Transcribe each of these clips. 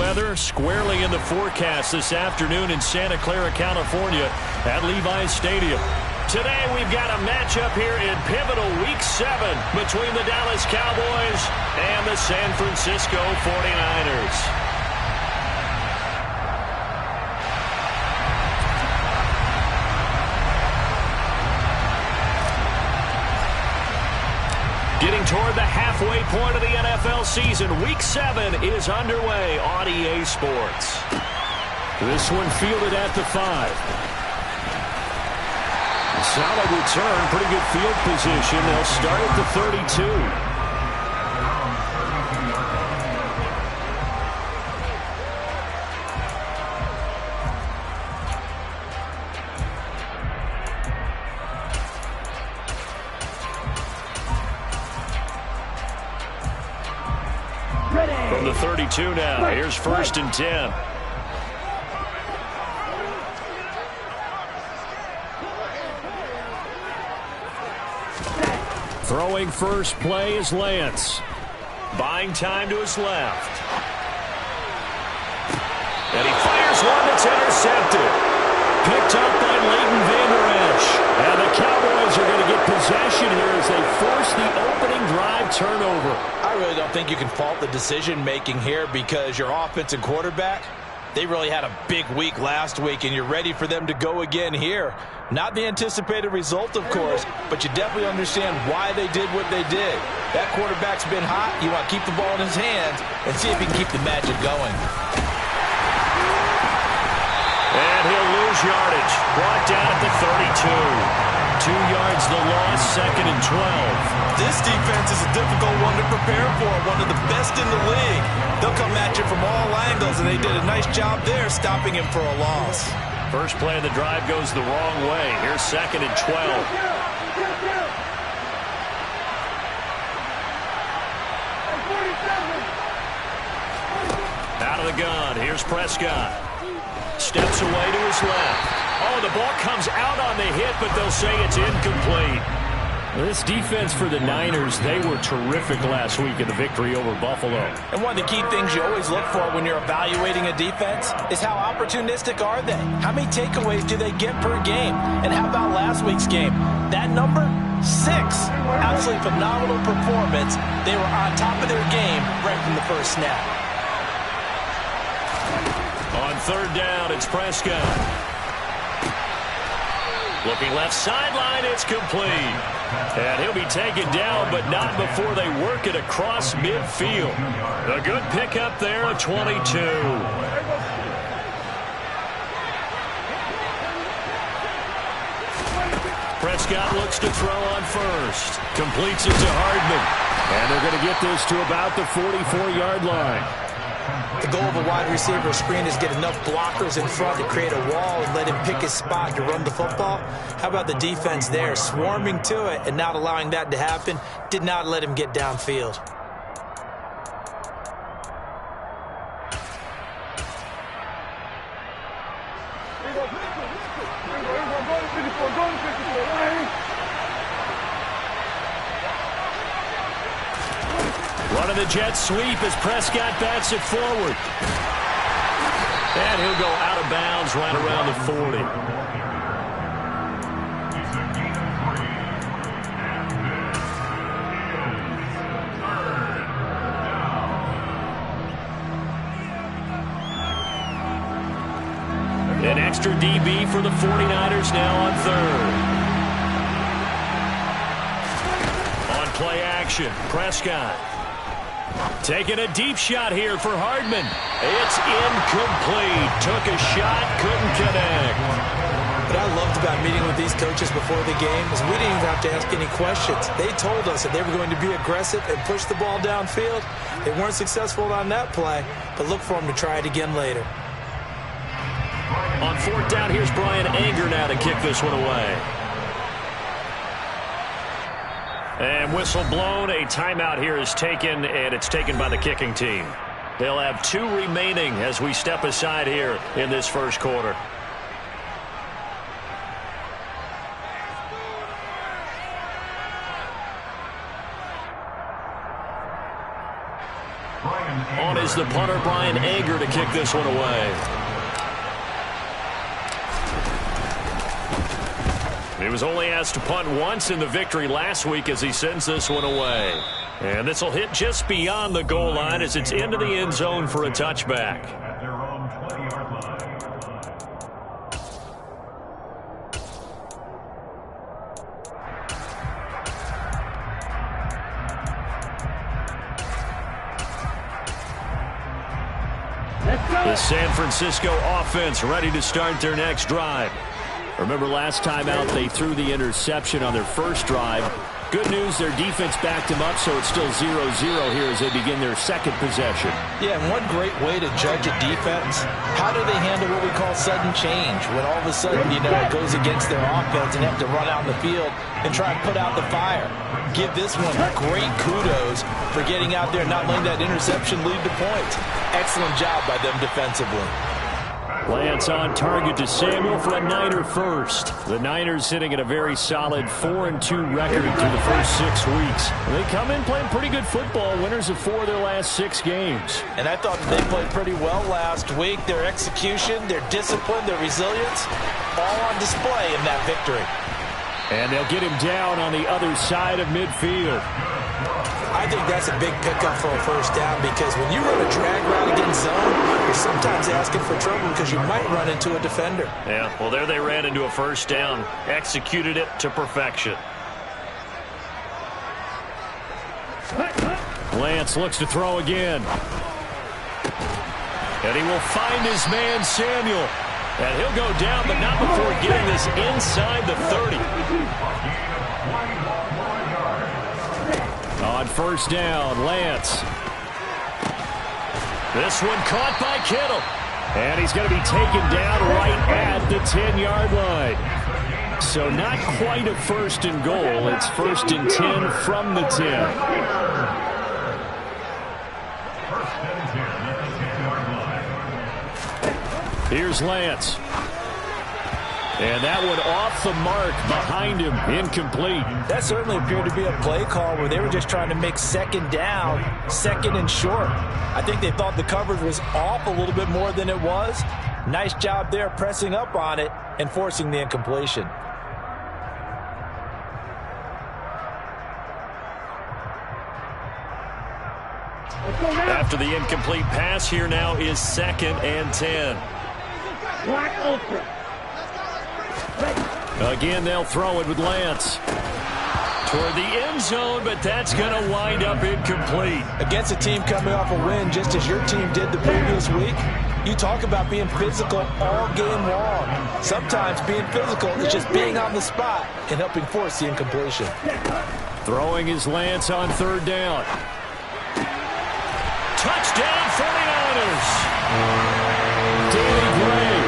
weather squarely in the forecast this afternoon in Santa Clara, California at Levi's Stadium. Today we've got a matchup here in pivotal Week 7 between the Dallas Cowboys and the San Francisco 49ers. Getting toward the halfway point of the NFL season, Week 7 is underway on EA Sports. This one fielded at the 5. Solid return, pretty good field position. They'll start at the 32. From the 32 now, here's 1st and 10. Throwing first play is Lance. Buying time to his left. And he fires one that's intercepted. Picked up by Leighton Vander Esch. And the Cowboys are going to get possession here as they force the opening drive turnover. I really don't think you can fault the decision-making here because your offensive quarterback, they really had a big week last week, and you're ready for them to go again here. Not the anticipated result, of course, but you definitely understand why they did what they did. That quarterback's been hot. You want to keep the ball in his hands and see if he can keep the magic going. And he'll lose yardage. Brought down at the 32. 2 yards the loss, 2nd and 12. This defense is a difficult one to prepare for, one of the best in the league. They'll come at you from all angles, and they did a nice job there stopping him for a loss. First play of the drive goes the wrong way. Here's 2nd and 12. Out of the gun, here's Prescott. Steps away to his left. Oh, the ball comes out on the hit, but they'll say it's incomplete. This defense for the Niners, they were terrific last week in the victory over Buffalo. And one of the key things you always look for when you're evaluating a defense is how opportunistic are they? How many takeaways do they get per game? And how about last week's game? That number? 6. Absolutely phenomenal performance. They were on top of their game right from the first snap. On 3rd down, it's Prescott. Looking left sideline, it's complete. And he'll be taken down, but not before they work it across midfield. A good pickup there of 22. Prescott looks to throw on first. Completes it to Hardman. And they're going to get this to about the 44-yard line. The goal of a wide receiver screen is get enough blockers in front to create a wall and let him pick his spot to run the football. How about the defense there, swarming to it and not allowing that to happen? Did not let him get downfield. Running the jet sweep as Prescott bats it forward. And he'll go out of bounds right around the 40. An extra DB for the 49ers now on 3rd. On play action, Prescott. Taking a deep shot here for Hardman. It's incomplete. Took a shot, couldn't connect. What I loved about meeting with these coaches before the game is we didn't even have to ask any questions. They told us that they were going to be aggressive and push the ball downfield. They weren't successful on that play, but look for them to try it again later. On 4th down, here's Brian Anger now to kick this one away. And whistle blown. A timeout here is taken, and it's taken by the kicking team. They'll have 2 remaining as we step aside here in this first quarter. On is the punter, Brian Ager, to kick this one away. He was only asked to punt once in the victory last week as he sends this one away. And this will hit just beyond the goal line as it's into the end zone for a touchback. At their own 20-yard line. The San Francisco offense ready to start their next drive. Remember last time out they threw the interception on their first drive. Good news, their defense backed them up, so it's still 0-0 here as they begin their second possession. Yeah, and one great way to judge a defense, how do they handle what we call sudden change? When all of a sudden, it goes against their offense and they have to run out in the field and try and put out the fire. Give this one great kudos for getting out there and not letting that interception lead to points. Excellent job by them defensively. Lance on target to Samuel for a Niner first. The Niners sitting at a very solid 4-2 record through the first 6 weeks. They come in playing pretty good football, winners of 4 of their last 6 games. And I thought they played pretty well last week. Their execution, their discipline, their resilience, all on display in that victory. And they'll get him down on the other side of midfield. I think that's a big pickup for a first down because when you run a drag route against zone, you're sometimes asking for trouble because you might run into a defender. Yeah, well, there they ran into a first down, executed it to perfection. Lance looks to throw again. And he will find his man, Samuel. And he'll go down, but not before getting this inside the 30. On first down, Lance. This one caught by Kittle. And he's going to be taken down right at the 10-yard line. So not quite a first and goal. It's first and 10 from the 10. Here's Lance. And that one off the mark behind him, incomplete. That certainly appeared to be a play call where they were just trying to make second down, second and short. I think they thought the coverage was off a little bit more than it was. Nice job there pressing up on it and forcing the incompletion. After the incomplete pass, here now is second and 10. Again, they'll throw it with Lance. Toward the end zone, but that's going to wind up incomplete. Against a team coming off a win, just as your team did the previous week, you talk about being physical all game long. Sometimes being physical is just being on the spot and helping force the incompletion. Throwing is Lance on third down. Touchdown 49ers. Danny Gray,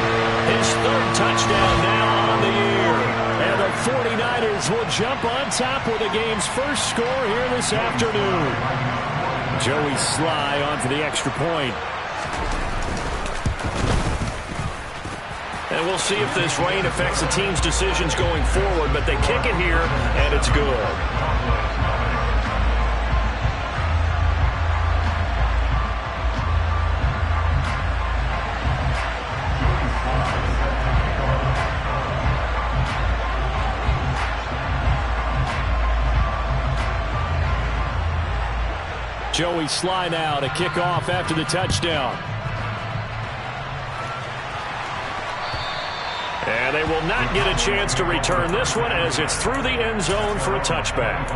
his third touchdown now on the year. And the 49ers will jump on top with the game's first score here this afternoon. Joey Sly on for the extra point. And we'll see if this rain affects the team's decisions going forward, but they kick it here, and it's good. Joey Sly now to kick off after the touchdown. And they will not get a chance to return this one as it's through the end zone for a touchback.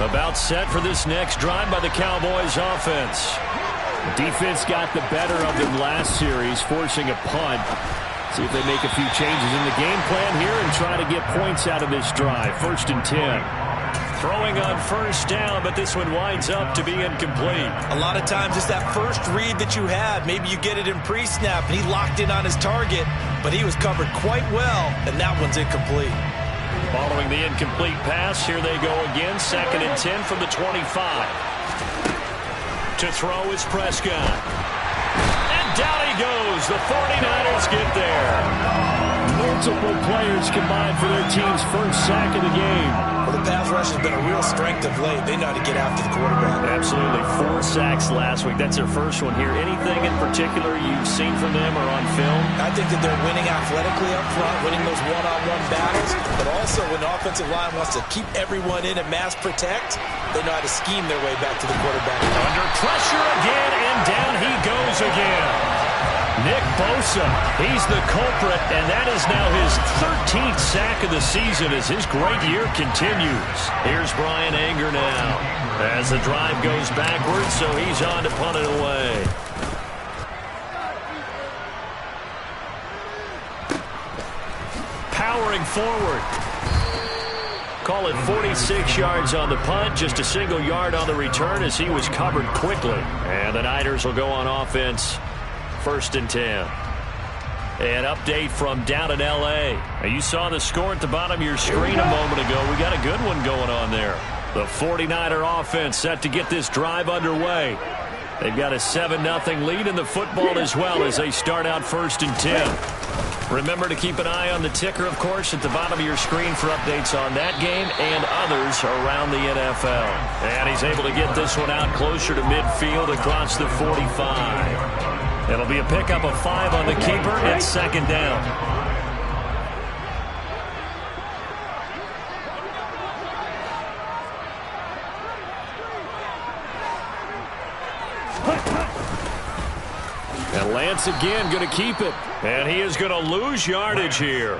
About set for this next drive by the Cowboys offense. The defense got the better of them last series, forcing a punt. See if they make a few changes in the game plan here and try to get points out of this drive. First and 10. Throwing on first down, but this one winds up to be incomplete. A lot of times it's that first read that you have. Maybe you get it in pre-snap and he locked in on his target, but he was covered quite well, and that one's incomplete. Following the incomplete pass, here they go again. Second and 10 from the 25. To throw is Prescott. And down he goes. The 49ers get there. Multiple players combined for their team's first sack of the game. Well, the pass rush has been a real strength of late. They know how to get after the quarterback. Absolutely. 4 sacks last week. That's their first one here. Anything in particular you've seen from them or on film? I think that they're winning athletically up front, winning those one-on-one battles, but also when the offensive line wants to keep everyone in and mass protect, they know how to scheme their way back to the quarterback. Under pressure again, and down he goes again. Nick Bosa, he's the culprit, and that is now his 13th sack of the season as his great year continues. Here's Bryan Anger now as the drive goes backwards, so he's on to punt it away. Powering forward. Call it 46 yards on the punt, just a single yard on the return as he was covered quickly. And the Niners will go on offense. 1st and 10. An update from down in L.A. You saw the score at the bottom of your screen a moment ago. We got a good one going on there. The 49er offense set to get this drive underway. They've got a 7-0 lead in the football as well as they start out 1st and 10. Remember to keep an eye on the ticker, of course, at the bottom of your screen for updates on that game and others around the NFL. And he's able to get this one out closer to midfield across the 45. It'll be a pickup of 5 on the keeper. It's 2nd down. And Lance again going to keep it. And he is going to lose yardage here.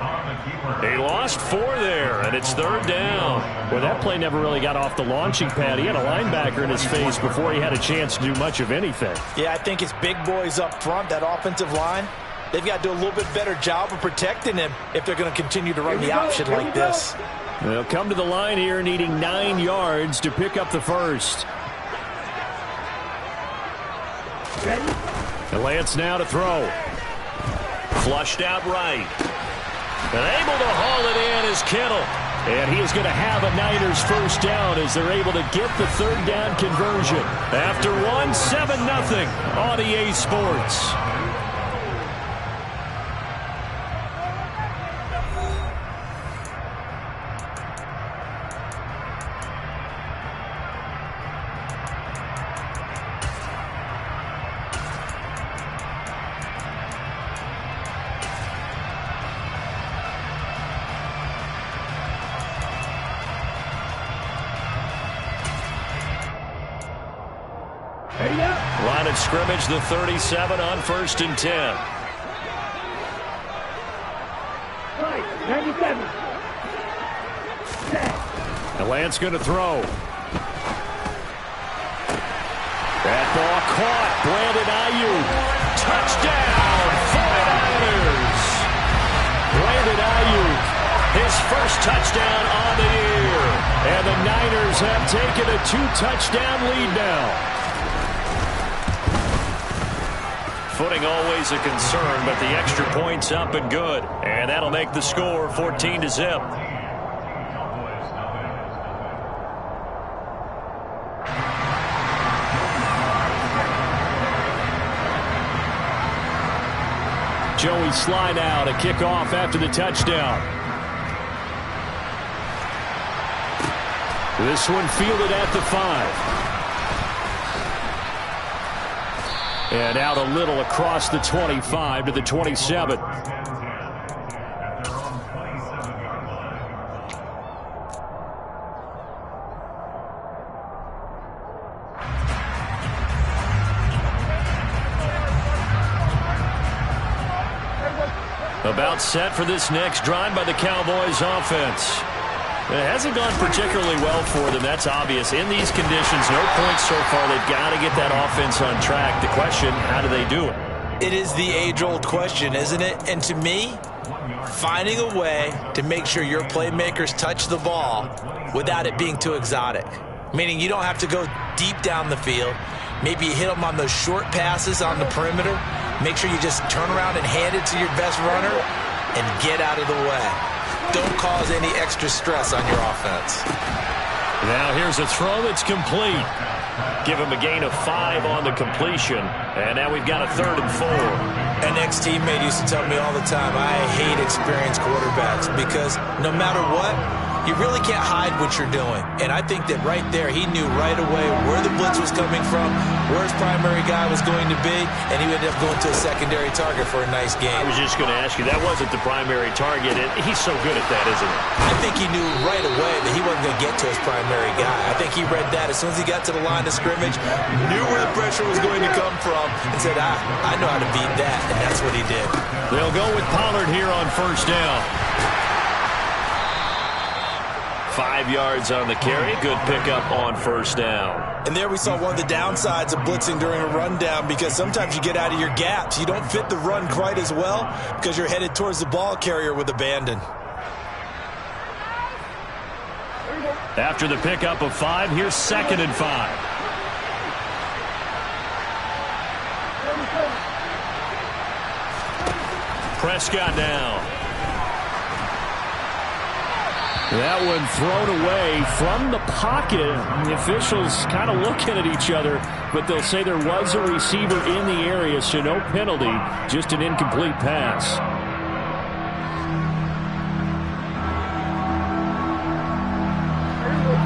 He lost 4 there, and it's 3rd down. Well, that play never really got off the launching pad. He had a linebacker in his face before he had a chance to do much of anything. Yeah, I think it's big boys up front, that offensive line. They've got to do a little bit better job of protecting him if they're going to continue to run the option like this. They'll come to the line here needing 9 yards to pick up the first. And Lance now to throw. Flushed out right. And able to haul it in is Kittle. And he is going to have a Niners first down as they're able to get the 3rd down conversion. After 7-0 on EA Sports. Line of scrimmage, the 37 on 1st and 10. 97. And Lance going to throw. That ball caught. Brandon Ayuk. Touchdown, 49ers. Brandon Ayuk, his first touchdown on the year. And the Niners have taken a 2-touchdown lead now. Footing always a concern, but the extra point's up and good. And that'll make the score 14-0. Joey Sly now to kick off after the touchdown. This one fielded at the 5. And out a little across the 25 to the 27. About set for this next drive by the Cowboys offense. It hasn't gone particularly well for them. That's obvious. In these conditions, no points so far. They've got to get that offense on track. The question, how do they do it? It is the age-old question, isn't it? And to me, finding a way to make sure your playmakers touch the ball without it being too exotic. Meaning you don't have to go deep down the field. Maybe you hit them on those short passes on the perimeter. Make sure you just turn around and hand it to your best runner and get out of the way. Don't cause any extra stress on your offense. Now here's a throw that's complete. Give him a gain of 5 on the completion. And now we've got a 3rd and 4. An ex-teammate used to tell me all the time, I hate experienced quarterbacks because no matter what, you really can't hide what you're doing. And I think that right there, he knew right away where the blitz was coming from, where his primary guy was going to be, and he would end up going to a secondary target for a nice game. I was just going to ask you, that wasn't the primary target. He's so good at that, isn't he? I think he knew right away that he wasn't going to get to his primary guy. I think he read that as soon as he got to the line of scrimmage, knew where the pressure was going to come from, and said, I know how to beat that, and that's what he did. They'll go with Pollard here on first down. 5 yards on the carry. Good pickup on first down. And there we saw one of the downsides of blitzing during a rundown, because sometimes you get out of your gaps. You don't fit the run quite as well because you're headed towards the ball carrier with abandon. After the pickup of 5, here's 2nd and 5. Prescott now. That one thrown away from the pocket. The officials kind of looking at each other, but they'll say there was a receiver in the area, so no penalty, just an incomplete pass.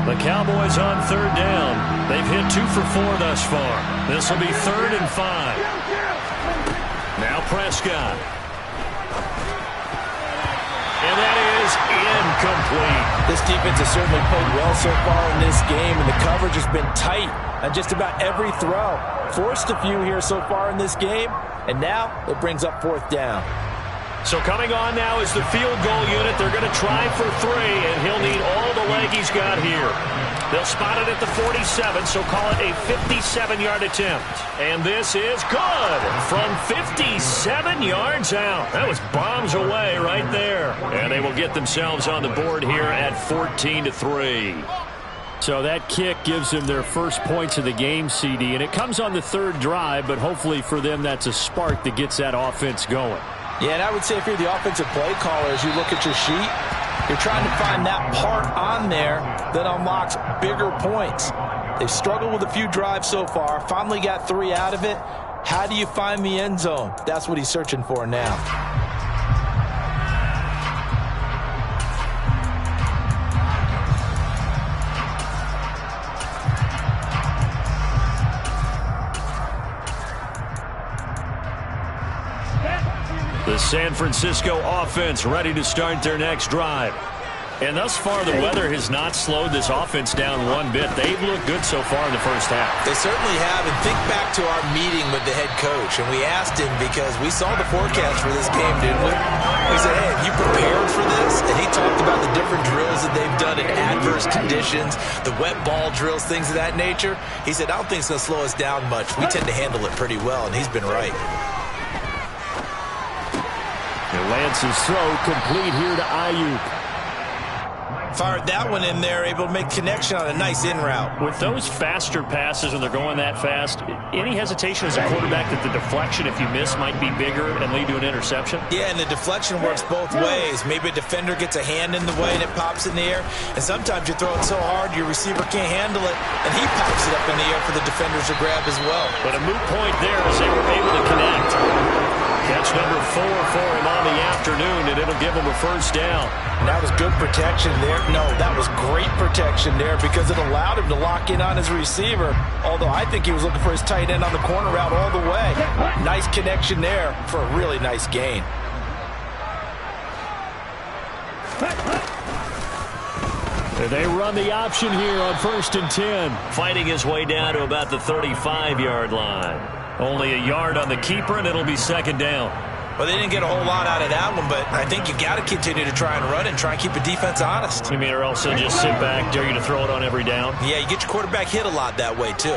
The Cowboys on 3rd down. They've hit 2 for 4 thus far. This will be 3rd and 5. Now Prescott. And that is incomplete. This defense has certainly played well so far in this game, and the coverage has been tight on just about every throw. Forced a few here so far in this game, and now it brings up 4th down. So coming on now is the field goal unit. They're going to try for 3, and he'll need all the leg he's got here. They'll spot it at the 47, so call it a 57-yard attempt. And this is good from 57 yards out. That was bombs away right there. And they will get themselves on the board here at 14-3. So that kick gives them their first points of the game, CD, and it comes on the 3rd drive, but hopefully for them that's a spark that gets that offense going. Yeah, and I would say if you're the offensive play caller, as you look at your sheet, you're trying to find that part on there that unlocks bigger points. They've struggled with a few drives so far, finally got 3 out of it. How do you find the end zone? That's what he's searching for now. The San Francisco offense ready to start their next drive. And thus far, the weather has not slowed this offense down one bit. They've looked good so far in the first half. They certainly have. And think back to our meeting with the head coach. And we asked him, because we saw the forecast for this game, didn't we? We said, hey, have you prepared for this? And he talked about the different drills that they've done in adverse conditions, the wet ball drills, things of that nature. He said, I don't think it's going to slow us down much. We tend to handle it pretty well, and he's been right. And Lance's throw complete here to Ayuk. Fired that one in there, able to make connection on a nice in route. With those faster passes when they're going that fast, any hesitation as a quarterback that the deflection, if you miss, might be bigger and lead to an interception? Yeah, and the deflection works both ways. Maybe a defender gets a hand in the way and it pops in the air. And sometimes you throw it so hard your receiver can't handle it, and he pops it up in the air for the defenders to grab as well. But a moot point there as they were able to connect. Catch number 4 for him on the afternoon, and it'll give him a first down. And that was good protection there. No, that was great protection there because it allowed him to lock in on his receiver, although I think he was looking for his tight end on the corner route all the way. Nice connection there for a really nice gain. They run the option here on 1st and 10. Fighting his way down to about the 35-yard line. Only a yard on the keeper, and it'll be 2nd down. Well, they didn't get a whole lot out of that one, but I think you got to continue to try and run and try and keep the defense honest. You mean, or else they'll just sit back, dare you to throw it on every down? Yeah, you get your quarterback hit a lot that way, too.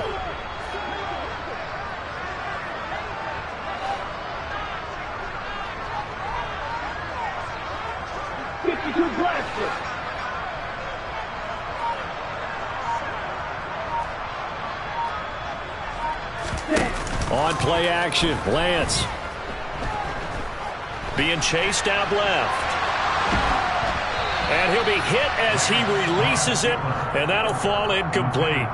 On play action, Lance. Being chased out left. And he'll be hit as he releases it, and that'll fall incomplete.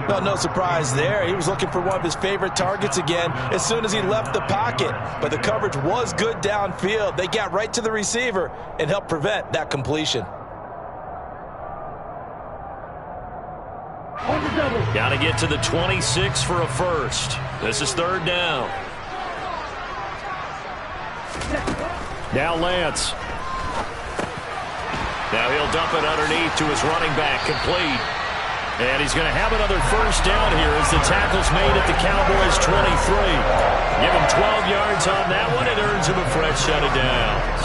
Well, no surprise there. He was looking for one of his favorite targets again as soon as he left the pocket. But the coverage was good downfield. They got right to the receiver and helped prevent that completion. Got to get to the 26 for a first. This is third down. Now Lance. Now he'll dump it underneath to his running back, complete. And he's going to have another first down here as the tackle's made at the Cowboys' 23. Give him 12 yards on that one. It earns him a fresh set of downs.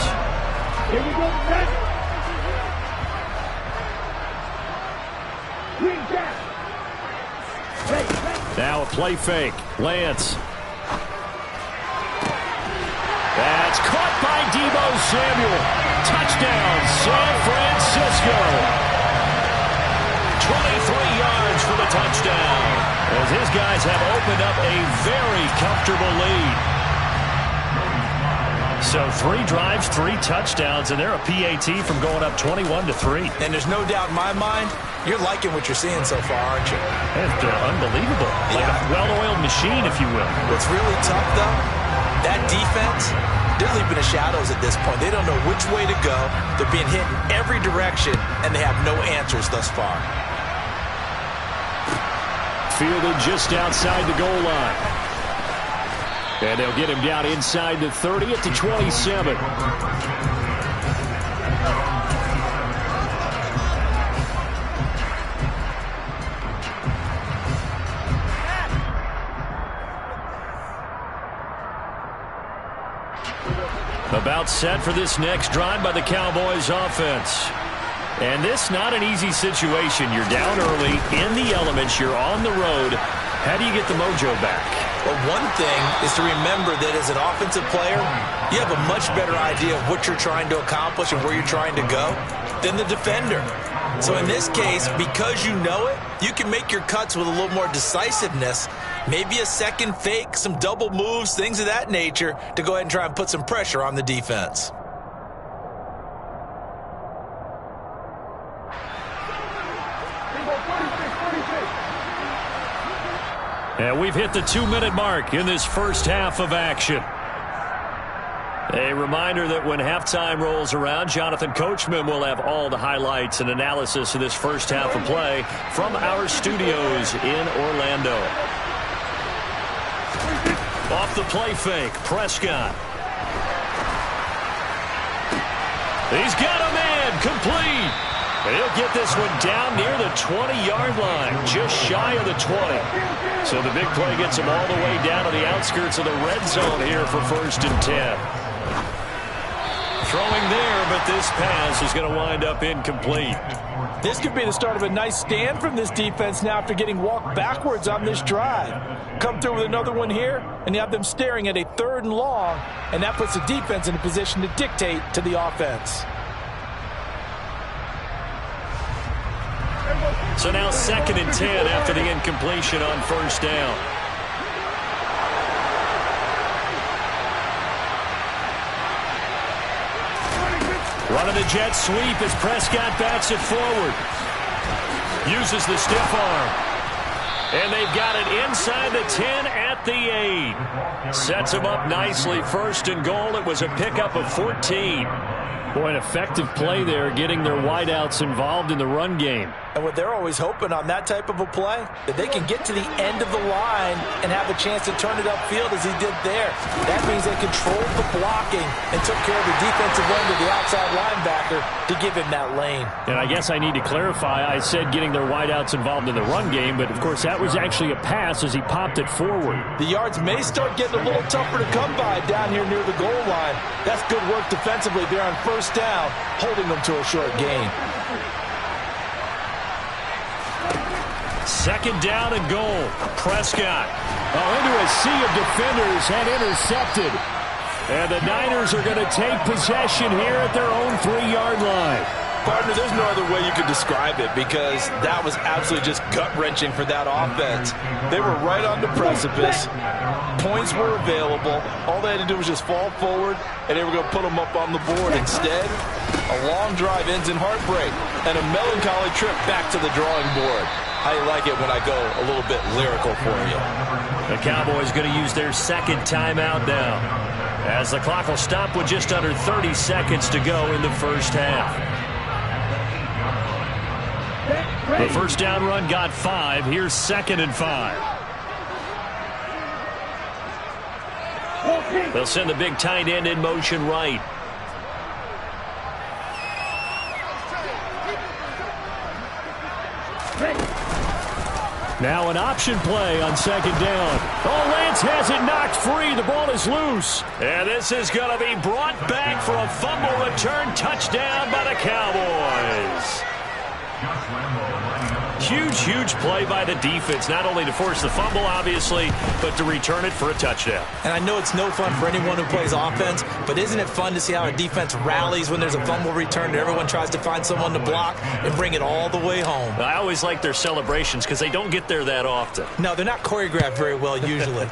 Here we go, now a play fake. Lance. That's caught by Deebo Samuel. Touchdown, San Francisco. 23 yards for the touchdown, as his guys have opened up a very comfortable lead. So 3 drives, 3 touchdowns, and they're a PAT from going up 21-3. And there's no doubt in my mind, you're liking what you're seeing so far, aren't you? It's unbelievable. Like a well-oiled machine, if you will. What's really tough, though, that defense, they're leaving the shadows at this point. They don't know which way to go. They're being hit in every direction, and they have no answers thus far. Fielded just outside the goal line. And they'll get him down inside the 30 at the 27. About set for this next drive by the Cowboys offense. And this not an easy situation. You're down early, in the elements, you're on the road. How do you get the mojo back? Well, one thing is to remember that as an offensive player, you have a much better idea of what you're trying to accomplish and where you're trying to go than the defender. So in this case, because you know it, you can make your cuts with a little more decisiveness, maybe a second fake, some double moves, things of that nature, to go ahead and try and put some pressure on the defense. And we've hit the 2-minute mark in this first half of action. A reminder that when halftime rolls around, Jonathan Coachman will have all the highlights and analysis of this first half of play from our studios in Orlando. Off the play fake, Prescott. He's got a man, complete. And he'll get this one down near the 20-yard line, just shy of the 20. So the big play gets him all the way down to the outskirts of the red zone here for 1st and 10. Throwing there, but this pass is going to wind up incomplete. This could be the start of a nice stand from this defense now after getting walked backwards on this drive. Come through with another one here, and you have them staring at a 3rd and long, and that puts the defense in a position to dictate to the offense. So now 2nd and 10 after the incompletion on 1st down. Running the jet sweep as Prescott bats it forward. Uses the stiff arm. And they've got it inside the 10 at the 8. Sets him up nicely. 1st and goal. It was a pickup of 14. Boy, an effective play there, getting their wideouts involved in the run game. And what they're always hoping on that type of a play, that they can get to the end of the line and have a chance to turn it upfield as he did there. That means they controlled the blocking and took care of the defensive end of the outside linebacker to give him that lane. And I guess I need to clarify, I said getting their wideouts involved in the run game, but of course that was actually a pass as he popped it forward. The yards may start getting a little tougher to come by down here near the goal line. That's good work defensively there on 1st down, holding them to a short gain. 2nd down and goal. Prescott into a sea of defenders and intercepted. And the Niners are going to take possession here at their own 3-yard line. Partner, there's no other way you could describe it because that was absolutely just gut-wrenching for that offense. They were right on the precipice. Points were available. All they had to do was just fall forward, and they were going to put them up on the board. Instead, a long drive ends in heartbreak and a melancholy trip back to the drawing board. How you like it when I go a little bit lyrical for you? The Cowboys going to use their second timeout now, as the clock will stop with just under 30 seconds to go in the first half. The first down run got 5. Here's 2nd and 5. They'll send the big tight end in motion right. Now an option play on 2nd down. Oh, Lance has it knocked free. The ball is loose. And this is going to be brought back for a fumble return touchdown by the Cowboys. Huge play by the defense, not only to force the fumble, obviously, but to return it for a touchdown. And I know it's no fun for anyone who plays offense, but isn't it fun to see how a defense rallies when there's a fumble return and everyone tries to find someone to block and bring it all the way home? I always like their celebrations because they don't get there that often. No, they're not choreographed very well usually.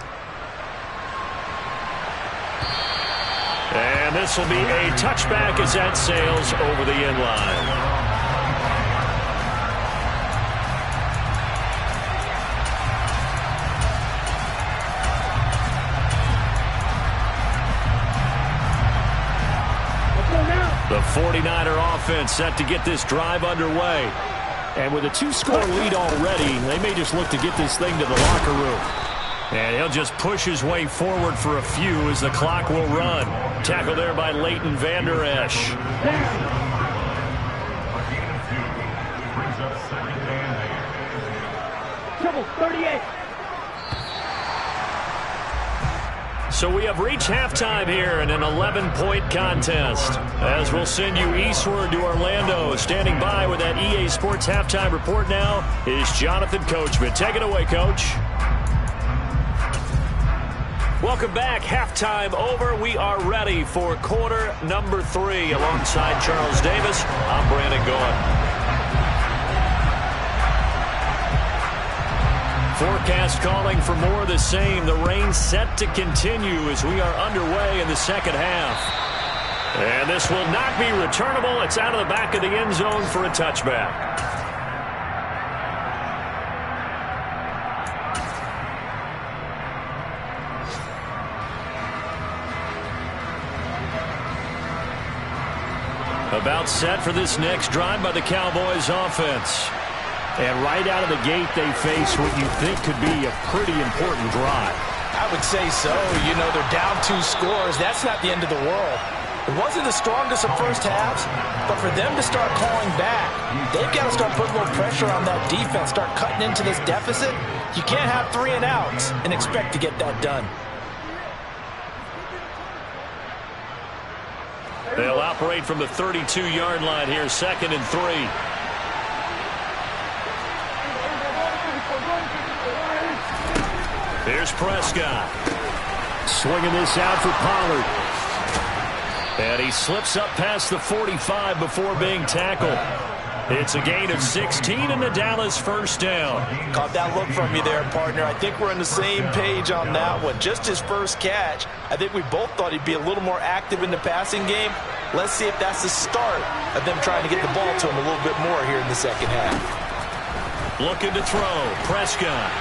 And this will be a touchback as that sails over the end line. The 49er offense set to get this drive underway. And with a 2-score lead already, they may just look to get this thing to the locker room. And he'll just push his way forward for a few as the clock will run. Tackle there by Leighton Vander Esch. Brings up 2nd and 8. Double 38. So we have reached halftime here in an 11-point contest. As we'll send you eastward to Orlando. Standing by with that EA Sports halftime report now is Jonathan Coachman. Take it away, Coach. Welcome back. Halftime over. We are ready for quarter number 3. Alongside Charles Davis, I'm Brandon Gaudin. Forecast calling for more of the same. The rain set to continue as we are underway in the second half. And this will not be returnable. It's out of the back of the end zone for a touchback. About set for this next drive by the Cowboys offense. And right out of the gate, they face what you think could be a pretty important drive. I would say so. You know, they're down 2 scores. That's not the end of the world. It wasn't the strongest of first halves, but for them to start calling back, they've got to start putting a little pressure on that defense, start cutting into this deficit. You can't have 3 and outs and expect to get that done. They'll operate from the 32-yard line here, 2nd and 3. Here's Prescott. Swinging this out for Pollard. And he slips up past the 45 before being tackled. It's a gain of 16 and the Dallas first down. Caught that look from you there, partner. I think we're on the same page on that one. Just his first catch. I think we both thought he'd be a little more active in the passing game. Let's see if that's the start of them trying to get the ball to him a little bit more here in the second half. Looking to throw. Prescott.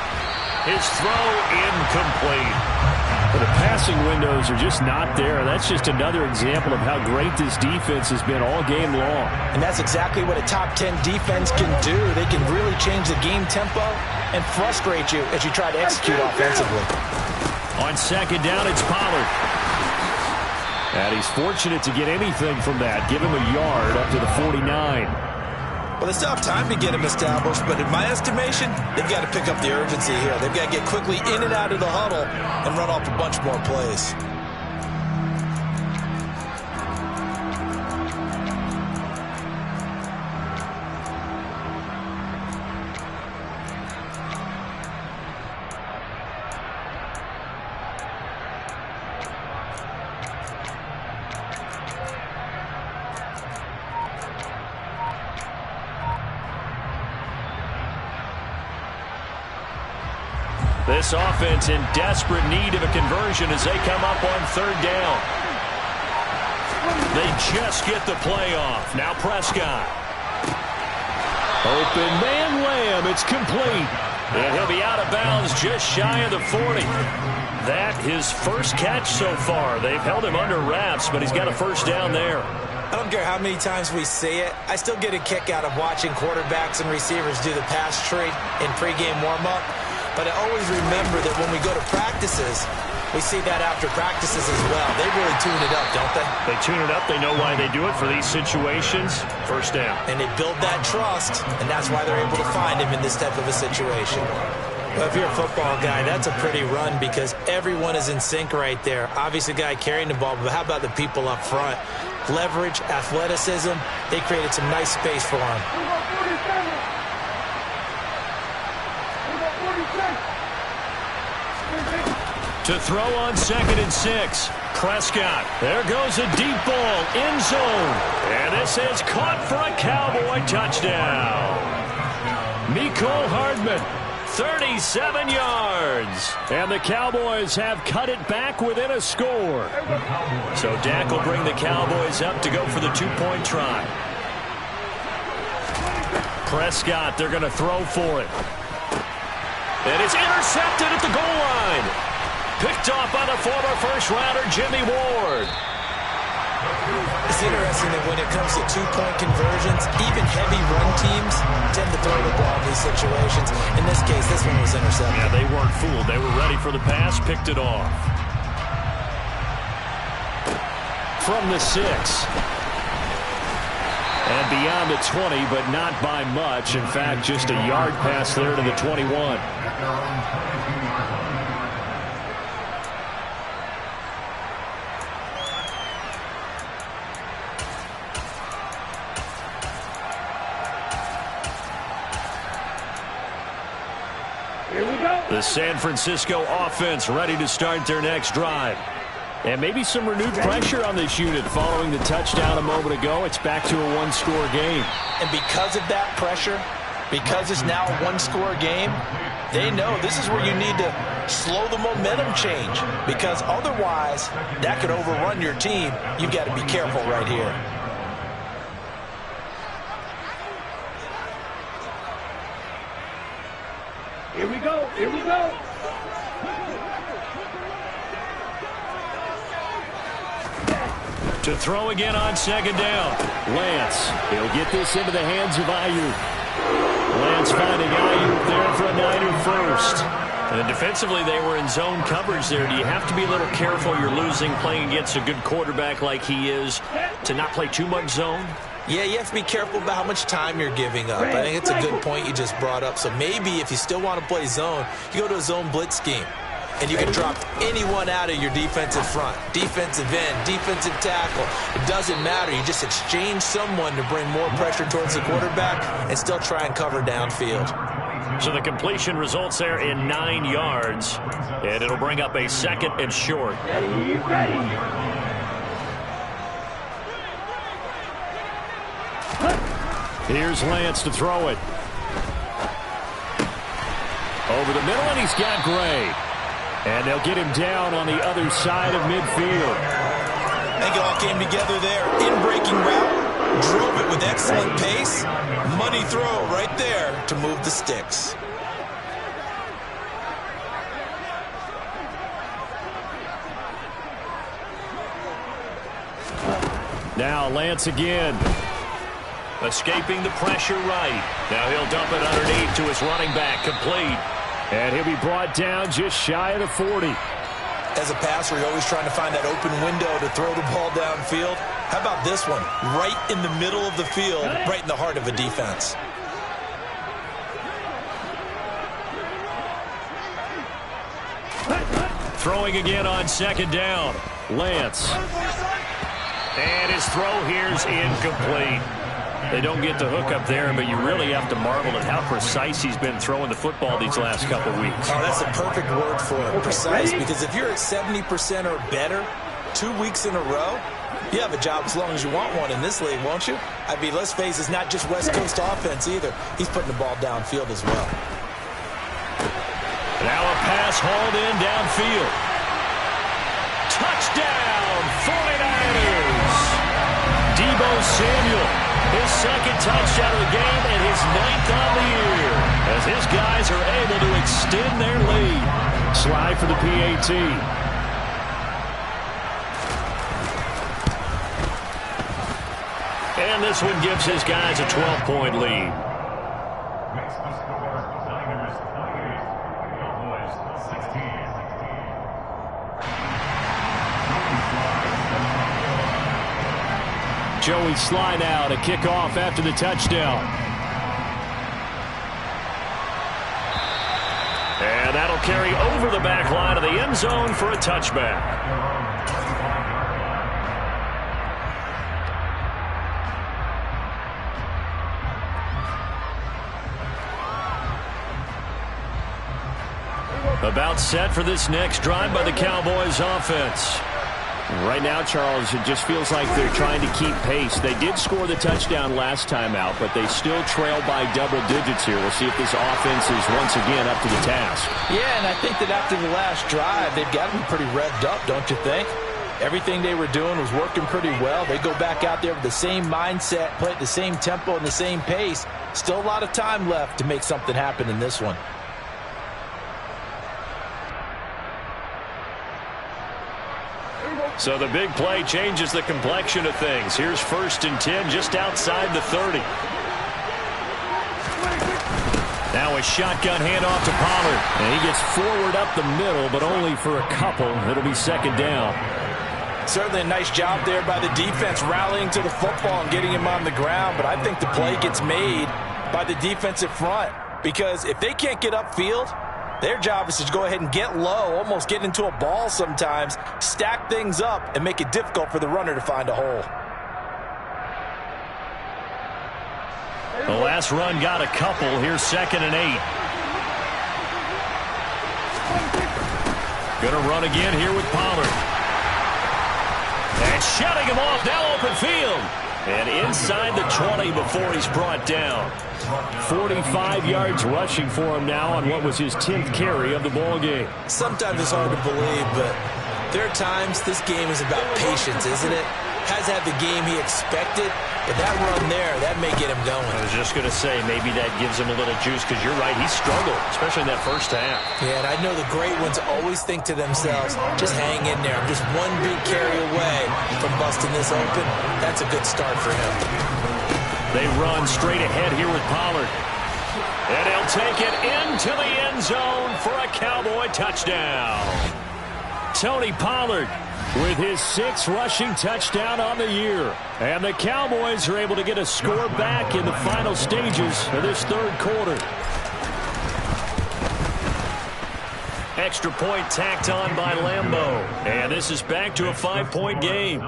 His throw incomplete. The passing windows are just not there. That's just another example of how great this defense has been all game long. And that's exactly what a top 10 defense can do. They can really change the game tempo and frustrate you as you try to execute offensively. On 2nd down, it's Pollard. And he's fortunate to get anything from that. Give him a yard up to the 49. Well, they still have time to get him established, but in my estimation, they've got to pick up the urgency here. They've got to get quickly in and out of the huddle and run off a bunch more plays. This offense in desperate need of a conversion as they come up on 3rd down. They just get the play off. Now Prescott. Open man Lamb. It's It's complete. And he'll be out of bounds just shy of the 40. That his first catch so far. They've held him under wraps, but he's got a first down there. I don't care how many times we say it. I still get a kick out of watching quarterbacks and receivers do the pass tree in pregame warm-up. But I always remember that when we go to practices, we see that after practices as well. They really tune it up, don't they? They tune it up. They know why they do it for these situations. First down. And they build that trust, and that's why they're able to find him in this type of a situation. Well, if you're a football guy, that's a pretty run because everyone is in sync right there. Obviously, the guy carrying the ball, but how about the people up front? Leverage, athleticism, they created some nice space for him. To throw on 2nd and 6. Prescott. There goes a deep ball. End zone. And this is caught for a Cowboy touchdown. Mecole Hardman. 37 yards. And the Cowboys have cut it back within a score. So Dak will bring the Cowboys up to go for the 2-point try. Prescott, they're going to throw for it. And it's intercepted at the goal line. Picked off by the former first-rounder Jimmy Ward. It's interesting that when it comes to 2-point conversions, even heavy run teams tend to throw the ball in these situations. In this case, this one was intercepted. Yeah, they weren't fooled. They were ready for the pass, picked it off. From the 6. And beyond the 20, but not by much. In fact, just a yard pass there to the 21. The San Francisco offense ready to start their next drive. And maybe some renewed pressure on this unit following the touchdown a moment ago. It's back to a one-score game. And because of that pressure, because it's now a one-score game, they know this is where you need to slow the momentum change. Because otherwise, that could overrun your team. You've got to be careful right here. Here we go. Here we go. To throw again on 2nd down. Lance, he'll get this into the hands of Aiyuk. Lance finding Aiyuk there for a Niner first. And defensively, they were in zone coverage there. Do you have to be a little careful? You're losing playing against a good quarterback like he is to not play too much zone? Yeah, you have to be careful about how much time you're giving up. I think it's a good point you just brought up. So maybe if you still want to play zone, you go to a zone blitz scheme. And you can drop anyone out of your defensive front. Defensive end, defensive tackle. It doesn't matter. You just exchange someone to bring more pressure towards the quarterback and still try and cover downfield. So the completion results there in 9 yards. And it'll bring up a 2nd and short. Here's Lance to throw it. Over the middle, and he's got Gray. And they'll get him down on the other side of midfield. I think it all came together there. In-breaking route, drove it with excellent pace. Money throw right there to move the sticks. Now Lance again. Escaping the pressure right. Now he'll dump it underneath to his running back. Complete. And he'll be brought down just shy of the 40. As a passer, you're always trying to find that open window to throw the ball downfield. How about this one? Right in the middle of the field, right in the heart of a defense. Throwing again on 2nd down. Lance. And his throw here's incomplete. They don't get the hook up there, but you really have to marvel at how precise he's been throwing the football these last couple weeks. Oh, that's the perfect word for it, precise, because if you're at 70% or better 2 weeks in a row, you have a job as long as you want one in this league, won't you? I mean, let's face it, it's not just West Coast offense either. He's putting the ball downfield as well. Now a pass hauled in downfield. Touchdown, 49ers! Deebo Samuel. His 2nd touchdown of the game and his 9th on the year. as his guys are able to extend their lead. Slide for the PAT. And this one gives his guys a 12-point lead. Joey Slye now to kick off after the touchdown. And that'll carry over the back line of the end zone for a touchback. About set for this next drive by the Cowboys offense. Right now, Charles, it just feels like they're trying to keep pace. They did score the touchdown last time out, but they still trail by double digits here. We'll see if this offense is once again up to the task. Yeah, and I think that after the last drive, they've got to be pretty revved up, don't you think? Everything they were doing was working pretty well. They go back out there with the same mindset, play at the same tempo and the same pace. Still a lot of time left to make something happen in this one. So the big play changes the complexion of things. Here's 1st and 10 just outside the 30. Now a shotgun handoff to Pollard. And he gets forward up the middle, but only for a couple. It'll be 2nd down. Certainly a nice job there by the defense rallying to the football and getting him on the ground. But I think the play gets made by the defensive front. Because if they can't get upfield, their job is to go ahead and get low, almost get into a ball sometimes, stack things up, and make it difficult for the runner to find a hole. The last run got a couple. Here's 2nd and 8. Gonna run again here with Pollard. And shutting him off, now open field. And inside the 20 before he's brought down. 45 yards rushing for him now on what was his 10th carry of the ball game. Sometimes it's hard to believe, but there are times this game is about patience, isn't it? Has had the game he expected, but that run there, that may get him going. I was just going to say, maybe that gives him a little juice, because you're right, he struggled, especially in that first half. Yeah, and I know the great ones always think to themselves, just hang in there. I'm just one big carry away from busting this open. That's a good start for him. They run straight ahead here with Pollard. And he'll take it into the end zone for a Cowboy touchdown. Tony Pollard with his 6th rushing touchdown on the year. And the Cowboys are able to get a score back in the final stages of this 3rd quarter. Extra point tacked on by Lambeau. And this is back to a 5-point game.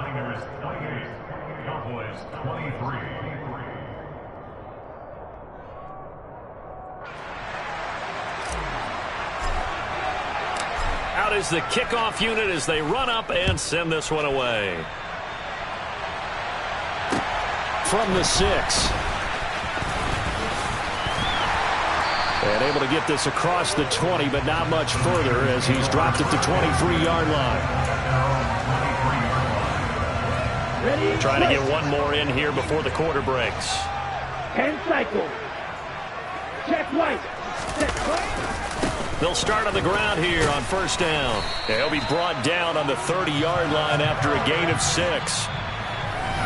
Out is the kickoff unit as they run up and send this one away. From the 6. And able to get this across the 20, but not much further as he's dropped at the 23-yard line. Trying to get one more in here before the quarter breaks. Hand cycle. Check white. Check white. They'll start on the ground here on 1st down. They'll be brought down on the 30-yard line after a gain of 6.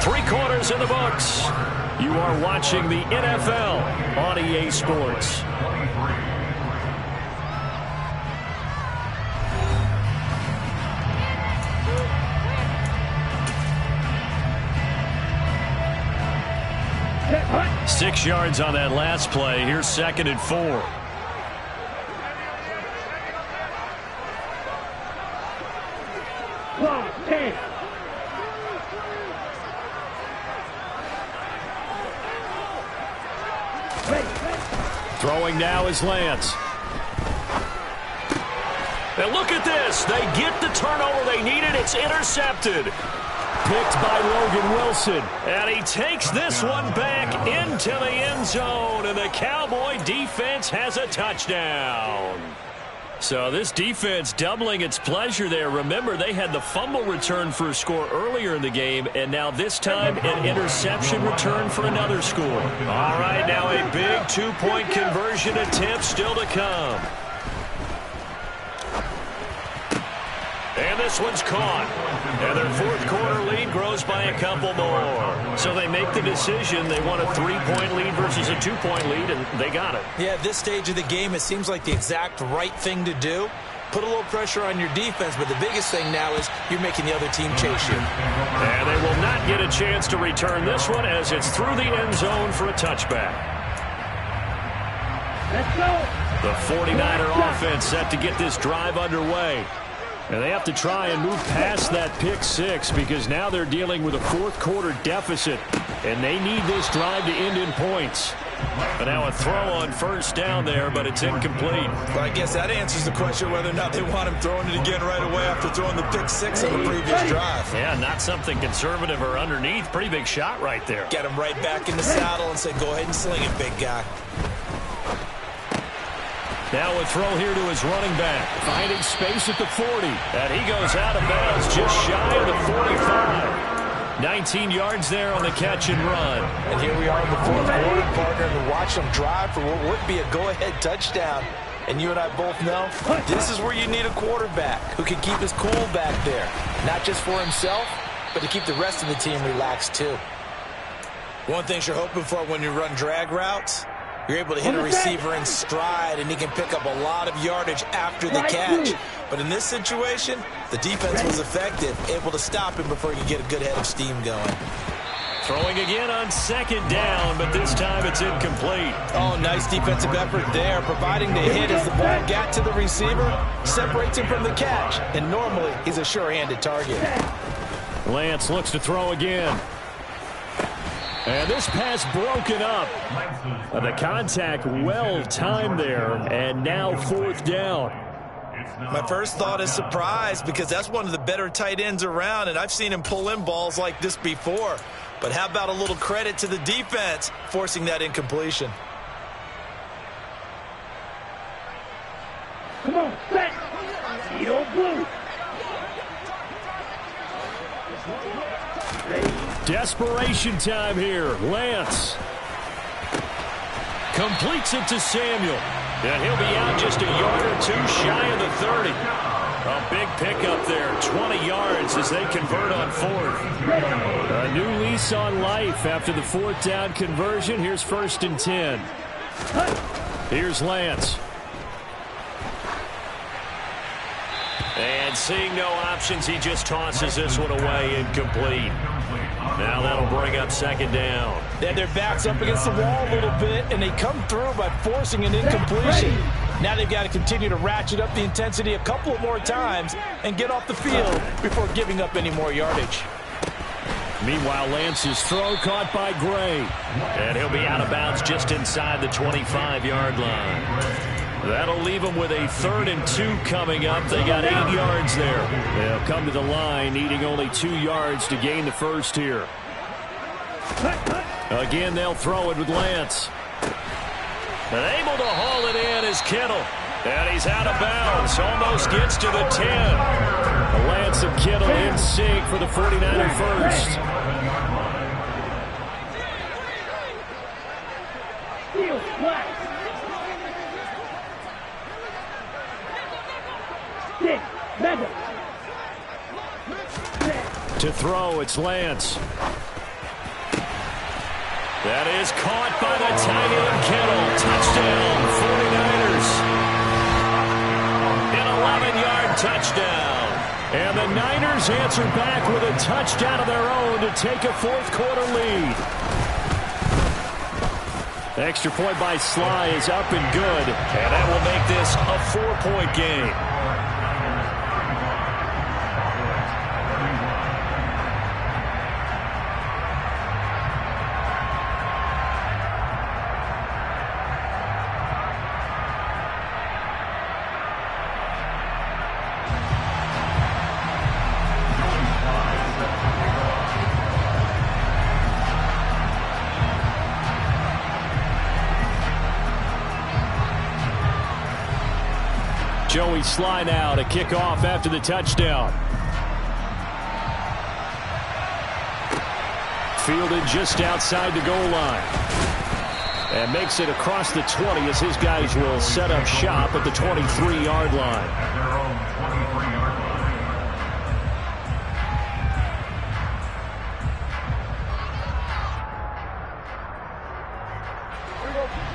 3 quarters in the books. You are watching the NFL on EA Sports. Check white. 6 yards on that last play. Here's 2nd and 4. Throwing now is Lance. And look at this. They get the turnover they needed. It's intercepted. Picked by Logan Wilson. And he takes this one back into the end zone. And the Cowboy defense has a touchdown. So this defense doubling its pleasure there. Remember, they had the fumble return for a score earlier in the game, and now this time an interception return for another score. All right, now a big two-point conversion attempt still to come. And this one's caught. And their fourth quarter lead grows by a couple more. So they make the decision. They want a three-point lead versus a two-point lead, and they got it. Yeah, at this stage of the game, it seems like the exact right thing to do. Put a little pressure on your defense, but the biggest thing now is you're making the other team chase you. And they will not get a chance to return this one as it's through the end zone for a touchback. Let's go. The 49er offense set to get this drive underway. And they have to try and move past that pick six because now they're dealing with a fourth quarter deficit. And they need this drive to end in points. But now a throw on first down there, but it's incomplete. Well, I guess that answers the question whether or not they want him throwing it again right away after throwing the pick six on the previous drive. Yeah, not something conservative or underneath. Pretty big shot right there. Get him right back in the saddle and say, go ahead and sling it, big guy. Now a throw here to his running back. Finding space at the 40. And he goes out of bounds just shy of the 45. 19 yards there on the catch and run. And here we are in the fourth quarter, partner, and watch them drive for what would be a go-ahead touchdown. And you and I both know this is where you need a quarterback who can keep his cool back there. Not just for himself, but to keep the rest of the team relaxed too. One thing you're hoping for when you run drag routes, you're able to hit a receiver in stride, and he can pick up a lot of yardage after the catch. But in this situation, the defense was effective, able to stop him before he could get a good head of steam going. Throwing again on second down, but this time it's incomplete. Oh, nice defensive effort there, providing the hit as the ball got to the receiver, separates him from the catch, and normally he's a sure-handed target. Lance looks to throw again. And this pass broken up. The contact well timed there, and now fourth down. My first thought is surprise because that's one of the better tight ends around, and I've seen him pull in balls like this before. But how about a little credit to the defense forcing that incompletion? Come on, set. Edo blue. Desperation time here. Lance completes it to Samuel. And he'll be out just a yard or two shy of the 30. A big pickup there, 20 yards as they convert on fourth. A new lease on life after the fourth down conversion. Here's first and 10. Here's Lance. And seeing no options, he just tosses this one away, incomplete. Now that'll bring up second down. They had their backs up against the wall a little bit, and they come through by forcing an incompletion. Now they've got to continue to ratchet up the intensity a couple of more times and get off the field before giving up any more yardage. Meanwhile, Lance's throw caught by Gray. And he'll be out of bounds just inside the 25-yard line. That'll leave them with a 3rd and 2 coming up. They got 8 yards there. They'll come to the line, needing only 2 yards to gain the first here. Again, they'll throw it with Lance. And able to haul it in is Kittle. And he's out of bounds. Almost gets to the 10. Lance and Kittle in sync for the 49er first. Steal flat. Stick. Mega. To throw, it's Lance. That is caught by the tight end, Kittle. Touchdown, 49ers. An 11-yard touchdown. And the Niners answer back with a touchdown of their own to take a fourth quarter lead. The extra point by Sly is up and good. And that will make this a 4-point game. Joey Sly now to kick off after the touchdown. Fielded just outside the goal line. And makes it across the 20 as his guys will set up shop at the 23-yard line.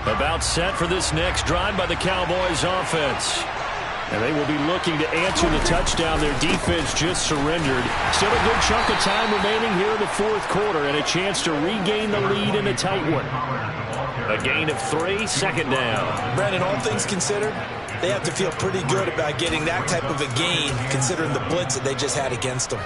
About set for this next drive by the Cowboys offense. And they will be looking to answer the touchdown their defense just surrendered. Still a good chunk of time remaining here in the fourth quarter and a chance to regain the lead in a tight one. A gain of 3, second down. Brandon, all things considered, they have to feel pretty good about getting that type of a gain considering the blitz that they just had against them.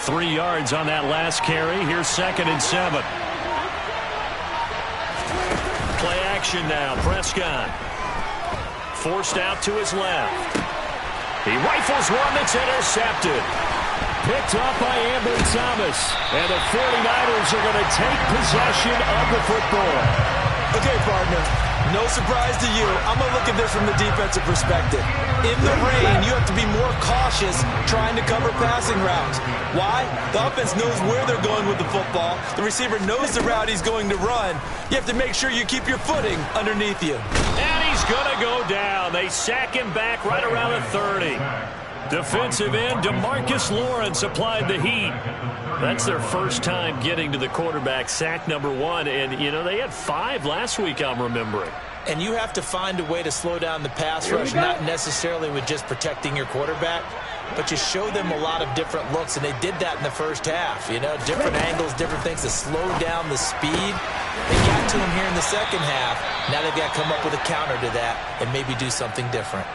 3 yards on that last carry. Here's 2nd and 7. Play action now. Prescott forced out to his left. He rifles one that's intercepted. Picked up by Ambry Thomas. And the 49ers are going to take possession of the football. Okay, partner. No surprise to you. I'm going to look at this from the defensive perspective. In the rain, you have to be more cautious trying to cover passing routes. Why? The offense knows where they're going with the football. The receiver knows the route he's going to run. You have to make sure you keep your footing underneath you. And he's going to go down. They sack him back right around the 30. Defensive end DeMarcus Lawrence applied the heat. That's their first time getting to the quarterback, sack number 1. And, you know, they had 5 last week, I'm remembering. And you have to find a way to slow down the pass rush, not necessarily with just protecting your quarterback, but you show them a lot of different looks, and they did that in the first half. You know, different angles, different things to slow down the speed. They got to him here in the second half. Now they've got to come up with a counter to that and maybe do something different.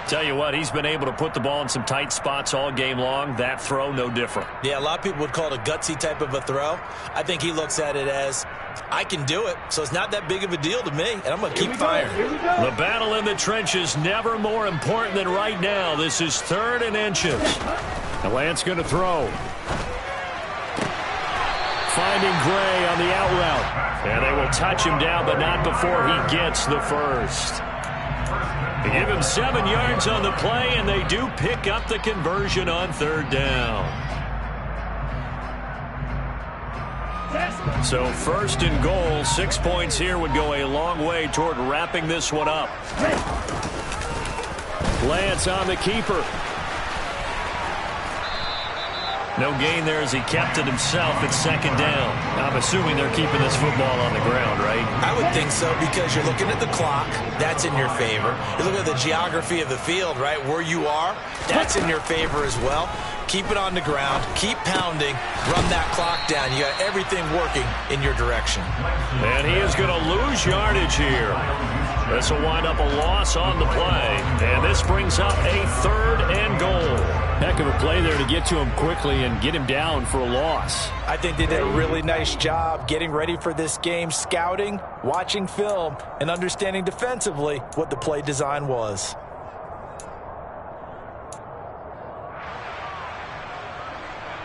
Tell you what, he's been able to put the ball in some tight spots all game long. That throw, no different. Yeah, a lot of people would call it a gutsy type of a throw. I think he looks at it as, I can do it, so it's not that big of a deal to me, and I'm going to keep firing. The battle in the trenches never more important than right now. This is 3rd and inches. And Lance going to throw. Finding Gray on the out route. And they will touch him down, but not before he gets the first. They give him 7 yards on the play, and they do pick up the conversion on 3rd down. So 1st and goal, 6 points here would go a long way toward wrapping this one up. Lance on the keeper. No gain there as he kept it himself at 2nd down. I'm assuming they're keeping this football on the ground, right? I would think so, because you're looking at the clock. That's in your favor. You're looking at the geography of the field, right? Where you are, that's in your favor as well. Keep it on the ground. Keep pounding. Run that clock down. You got everything working in your direction. And he is going to lose yardage here. This will wind up a loss on the play. And this brings up a 3rd and goal. Heck of a play there to get to him quickly and get him down for a loss. I think they did a really nice job getting ready for this game, scouting, watching film, and understanding defensively what the play design was.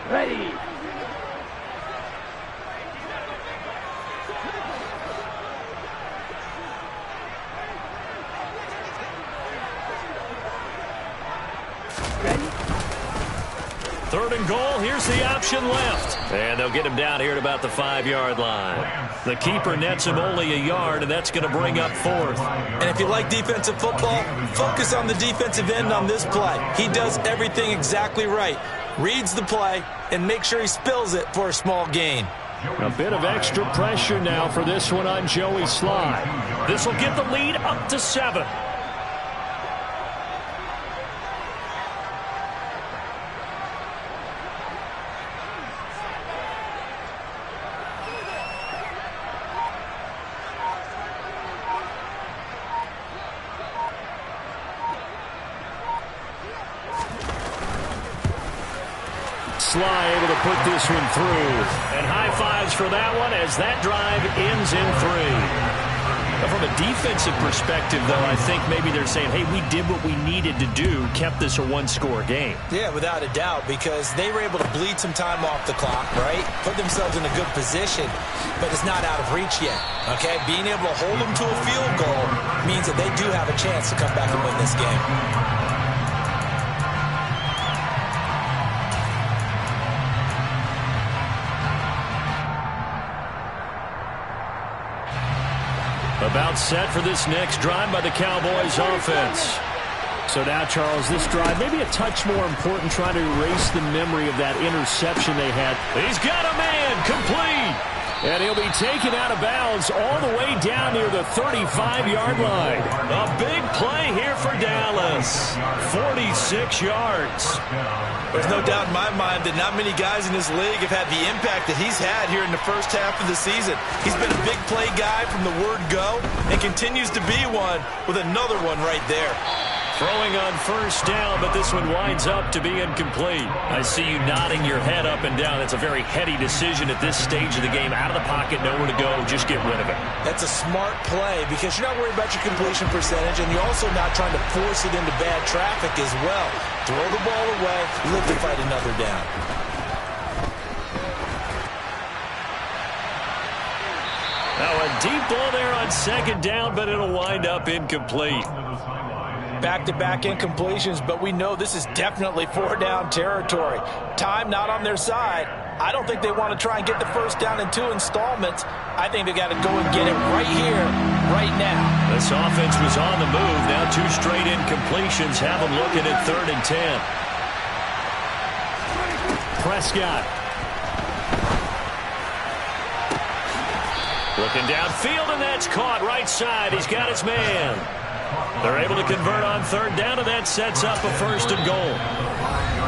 Ready. Ready. 3rd and goal. Here's the option left. And they'll get him down here at about the 5-yard line. The keeper nets him only a yard, and that's going to bring up 4th. And if you like defensive football, focus on the defensive end on this play. He does everything exactly right. Reads the play and make sure he spills it for a small gain. A bit of extra pressure now for this one on Joey Slye. This will get the lead up to 7. Slye able to put this one through. And high fives for that one as that drive ends in 3. Now, from a defensive perspective, though, I think maybe they're saying, hey, we did what we needed to do, kept this a 1-score game. Yeah, without a doubt, because they were able to bleed some time off the clock, right? Put themselves in a good position, but it's not out of reach yet, okay? Being able to hold them to a field goal means that they do have a chance to come back and win this game. About set for this next drive by the Cowboys offense. So now, Charles, this drive maybe a touch more important, trying to erase the memory of that interception they had. He's got a man, complete. And he'll be taken out of bounds all the way down near the 35-yard line. A big play here for Dallas. 46 yards. There's no doubt in my mind that not many guys in this league have had the impact that he's had here in the first half of the season. He's been a big play guy from the word go and continues to be one with another one right there. Throwing on first down, but this one winds up to be incomplete. I see you nodding your head up and down. It's a very heady decision at this stage of the game. Out of the pocket, nowhere to go. Just get rid of it. That's a smart play because you're not worried about your completion percentage, and you're also not trying to force it into bad traffic as well. Throw the ball away, live to fight another down. Now a deep ball there on second down, but it'll wind up incomplete. Back-to-back incompletions, but we know this is definitely four-down territory. Time not on their side. I don't think they want to try and get the first down in 2 installments. I think they got to go and get it right here, right now. This offense was on the move. Now 2 straight incompletions have them looking at 3rd and 10. Prescott. Looking downfield, and that's caught right side. He's got his man. They're able to convert on 3rd down, and that sets up a 1st and goal.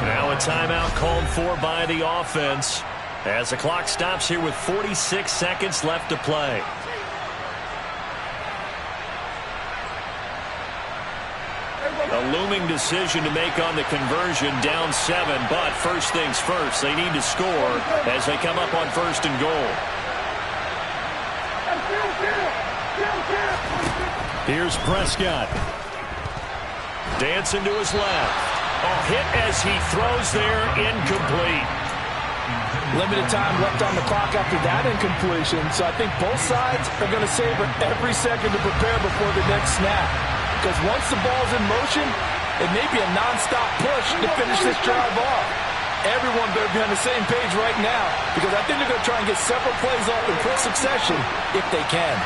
Now a timeout called for by the offense as the clock stops here with 46 seconds left to play. A looming decision to make on the conversion, down 7, but first things first, they need to score as they come up on 1st and goal. Here's Prescott. Dancing to his left. Oh, hit as he throws there, incomplete. Limited time left on the clock after that incompletion, so I think both sides are going to savor every second to prepare before the next snap. Because once the ball's in motion, it may be a non-stop push to finish this drive off. Everyone better be on the same page right now, because I think they're going to try and get several plays off in quick succession if they can.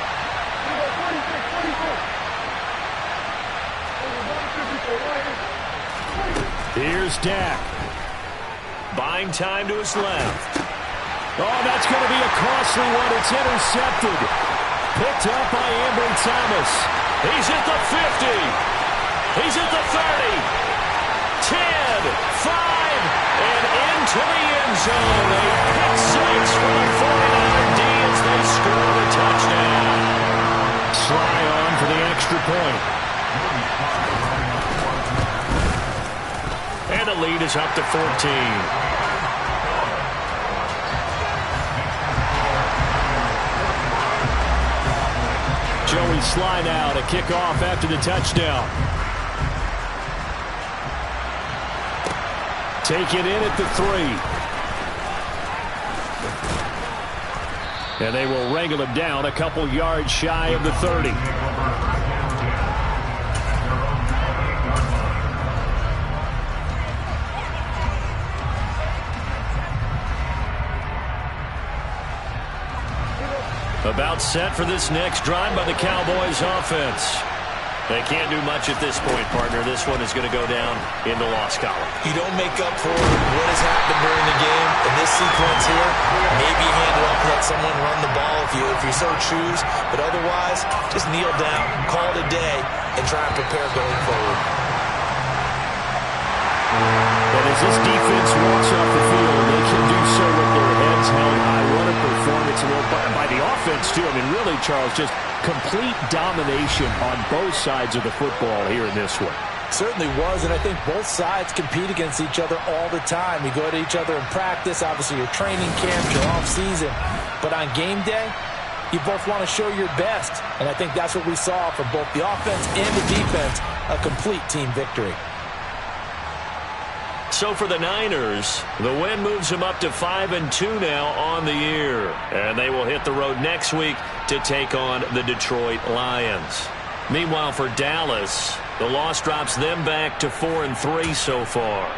Here's Dak. Buying time to his left. Oh, that's going to be a costly one. It's intercepted. Picked up by Ambry Thomas. He's at the 50. He's at the 30. 10, 5, and into the end zone. A pick 6 for the 49er D as they score the touchdown. Sly on for the extra point. And the lead is up to 14. Joey Sly now to kick off after the touchdown. Take it in at the 3. And they will wrangle him down a couple yards shy of the 30. About set for this next drive by the Cowboys offense. They can't do much at this point, partner. This one is going to go down in the loss column. You don't make up for what has happened during the game in this sequence here. Maybe hand it up, let someone run the ball if you so choose. But otherwise, just kneel down, call it a day, and try and prepare going forward. But as this defense walks off the field, they can do so with their heads held high. What a performance by the offense, too. I mean, really, Charles, just complete domination on both sides of the football here in this one. Certainly was, and I think both sides compete against each other all the time. You go to each other in practice, obviously your training camp, your off-season. But on game day, you both want to show your best. And I think that's what we saw from both the offense and the defense, a complete team victory. So for the Niners, the win moves them up to 5-2 now on the year. And they will hit the road next week to take on the Detroit Lions. Meanwhile, for Dallas, the loss drops them back to 4-3 so far.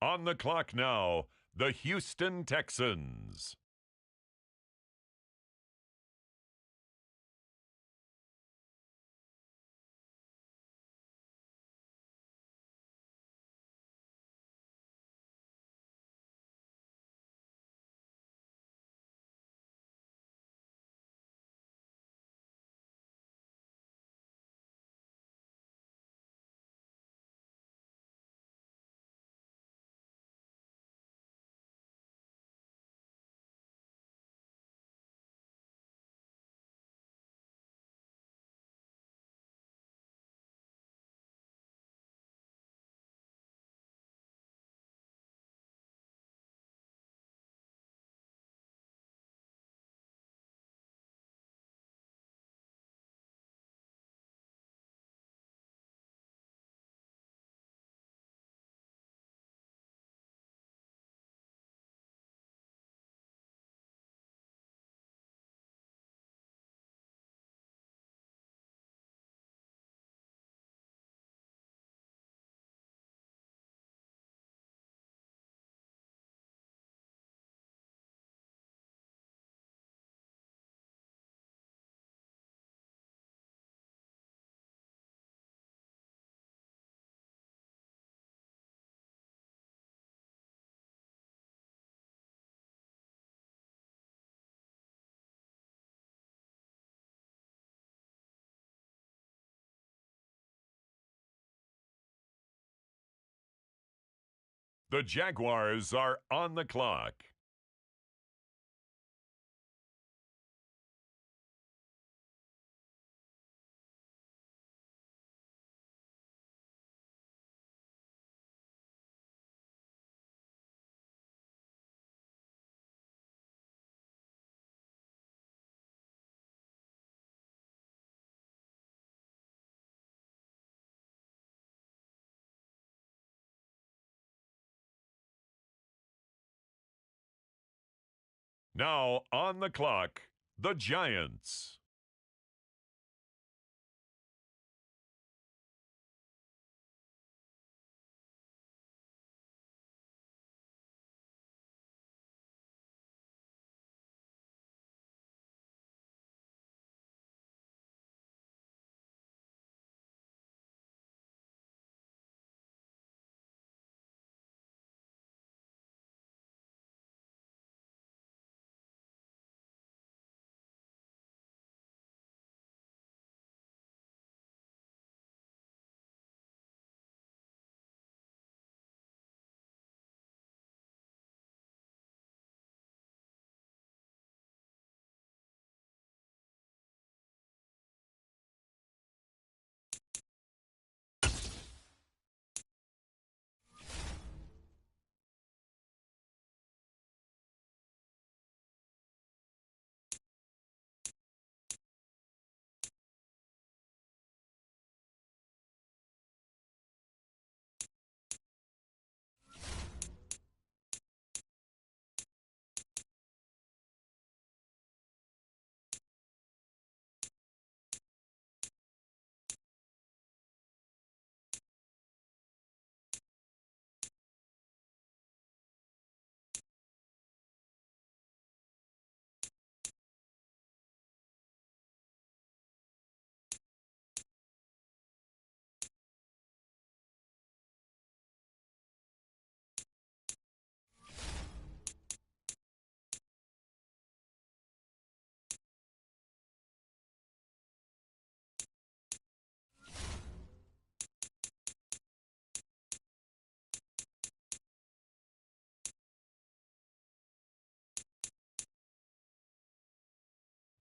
On the clock now, the Houston Texans. The Jaguars are on the clock. Now on the clock, the Giants.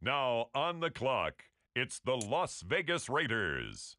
Now on the clock, it's the Las Vegas Raiders.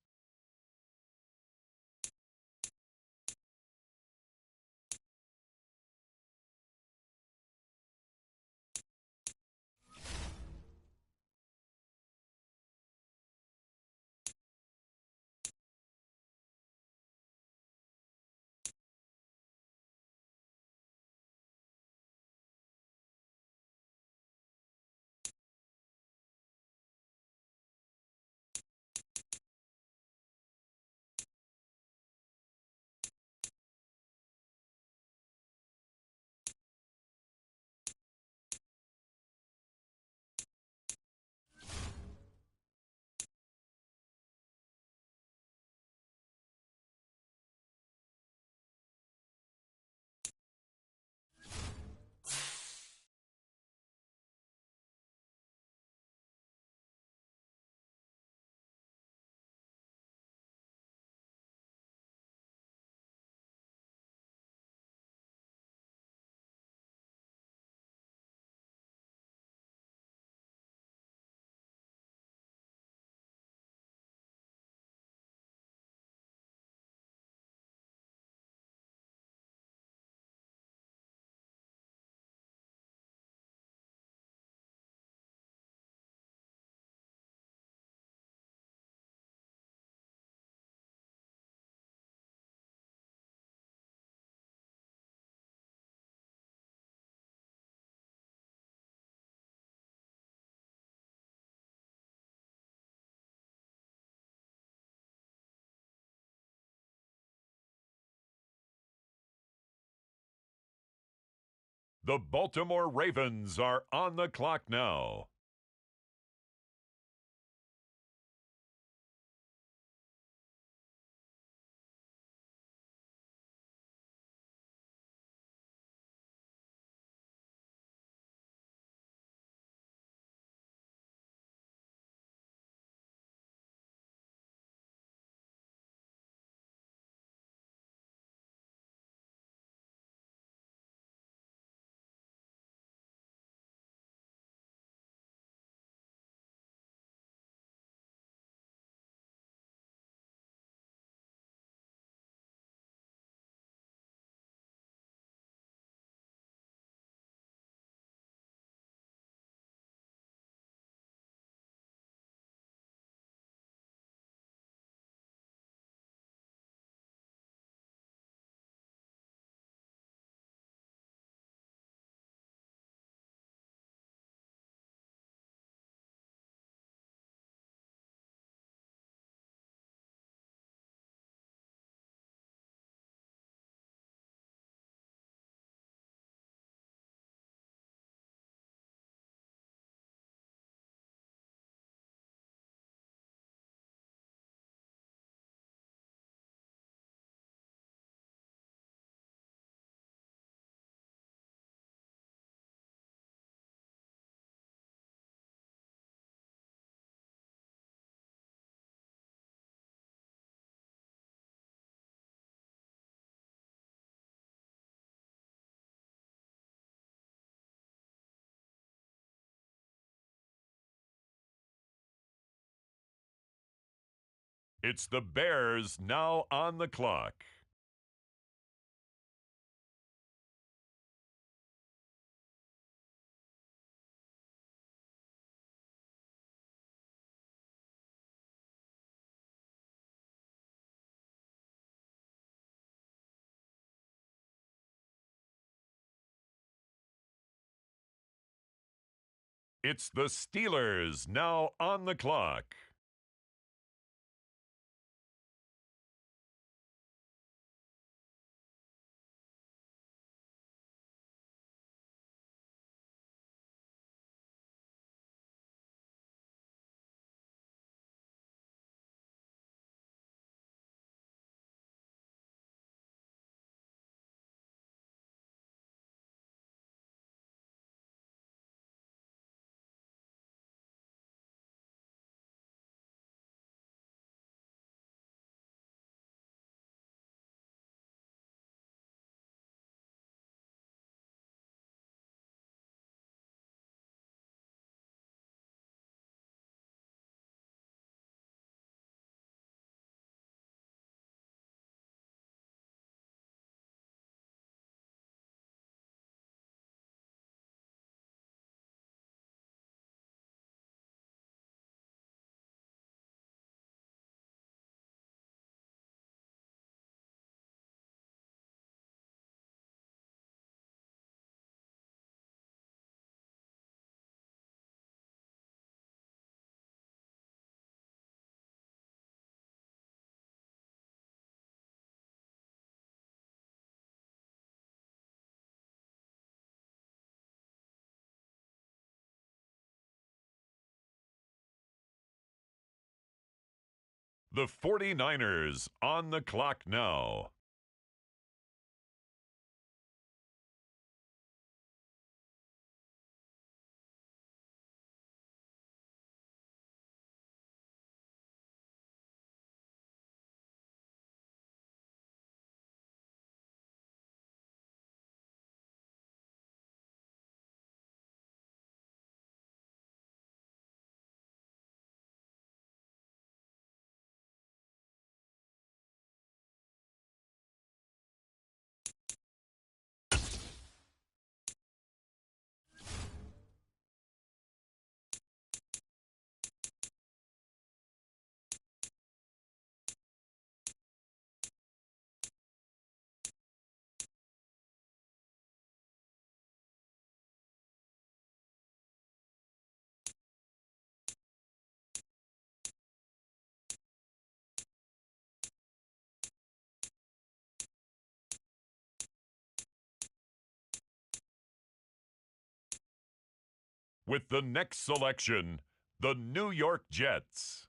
The Baltimore Ravens are on the clock now. It's the Bears now on the clock. It's the Steelers now on the clock. The 49ers on the clock now. With the next selection, the New York Jets.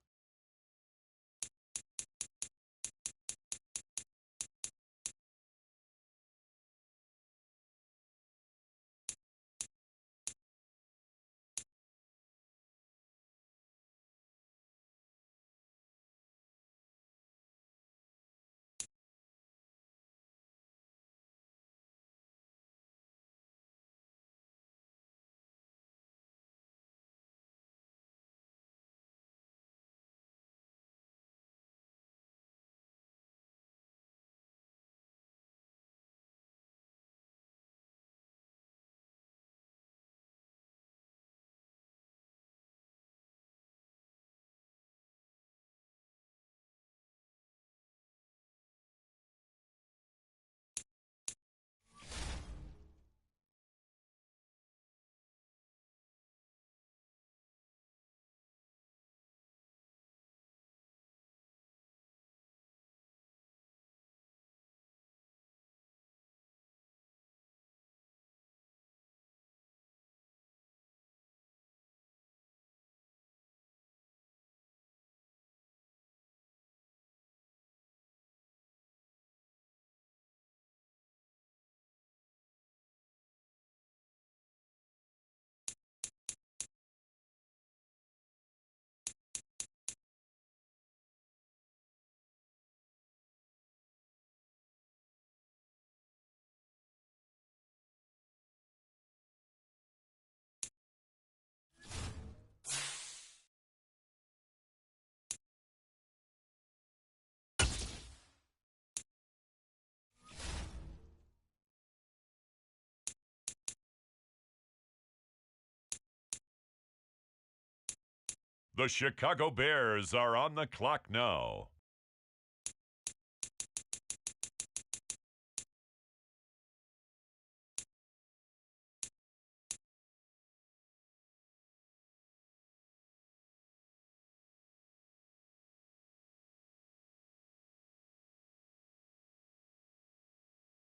The Chicago Bears are on the clock now.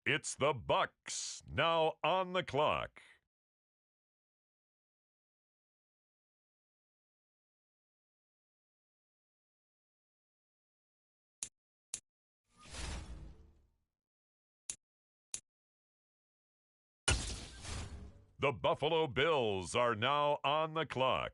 It's the Bucks now on the clock. The Buffalo Bills are now on the clock.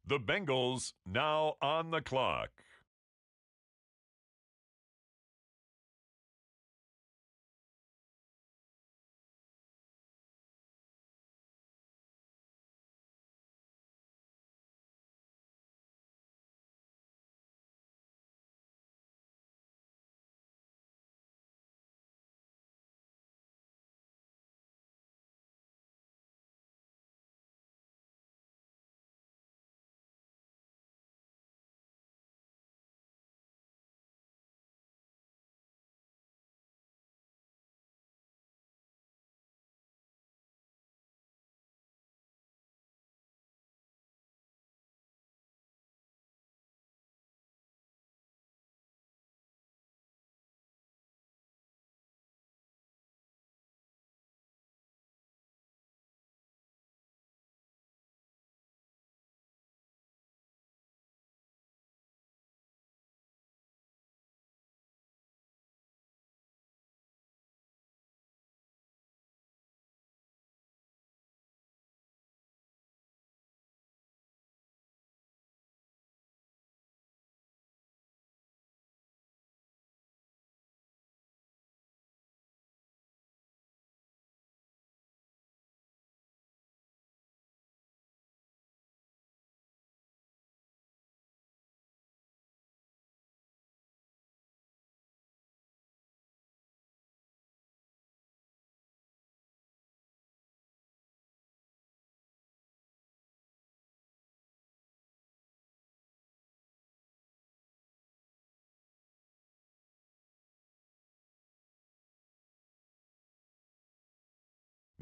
The Bengals now on the clock.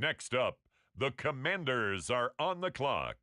Next up, the Commanders are on the clock.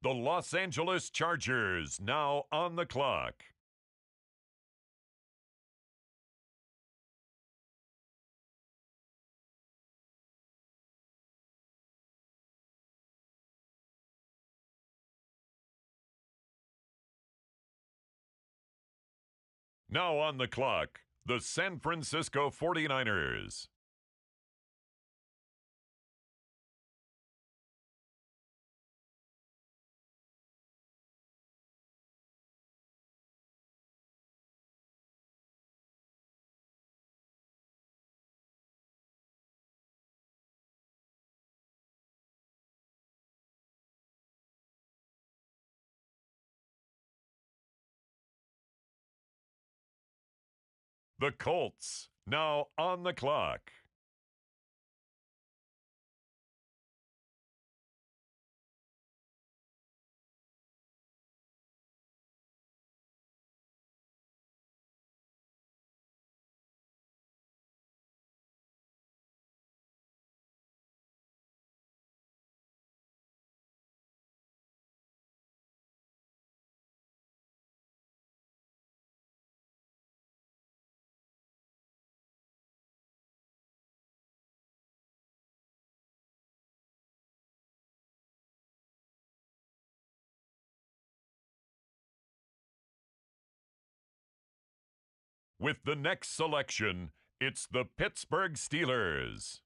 The Los Angeles Chargers now on the clock. Now on the clock, the San Francisco 49ers. The Colts now on the clock. With the next selection, it's the Pittsburgh Steelers.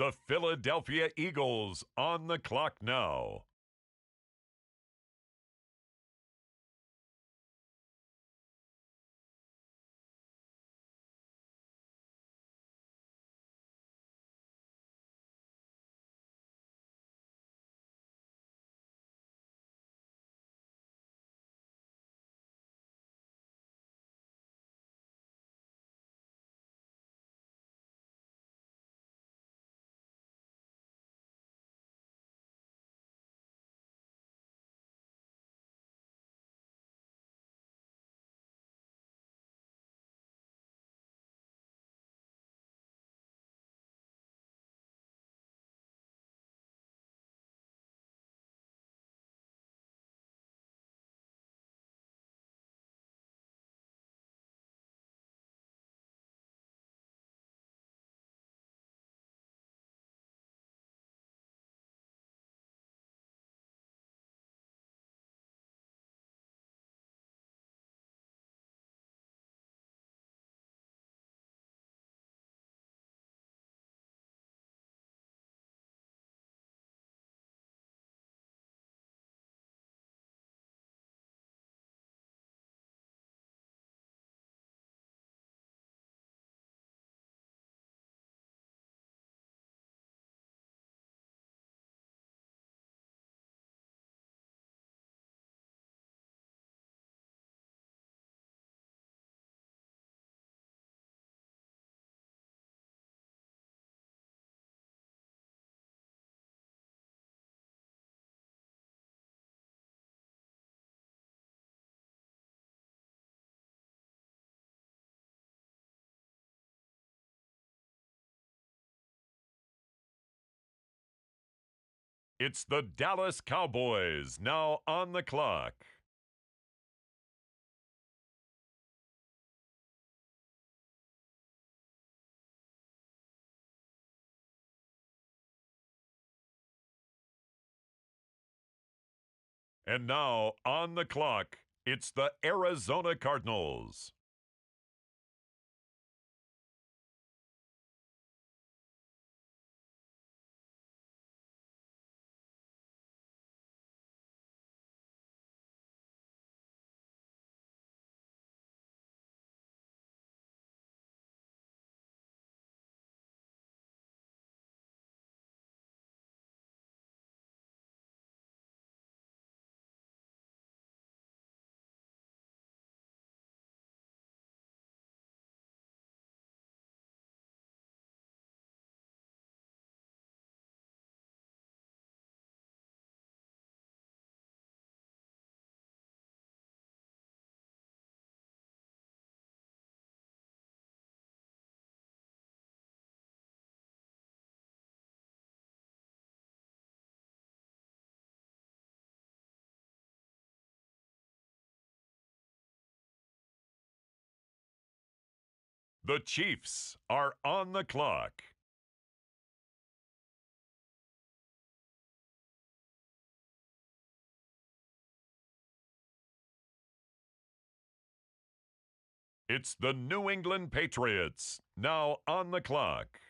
The Philadelphia Eagles on the clock now. It's the Dallas Cowboys now on the clock. And now on the clock, it's the Arizona Cardinals. The Chiefs are on the clock. It's the New England Patriots now on the clock.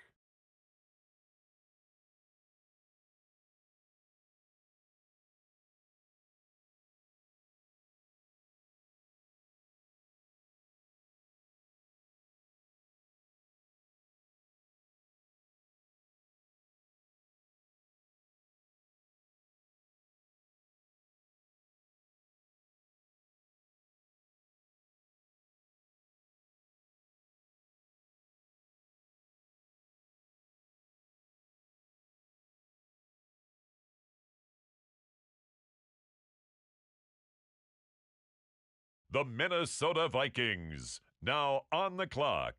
The Minnesota Vikings now on the clock.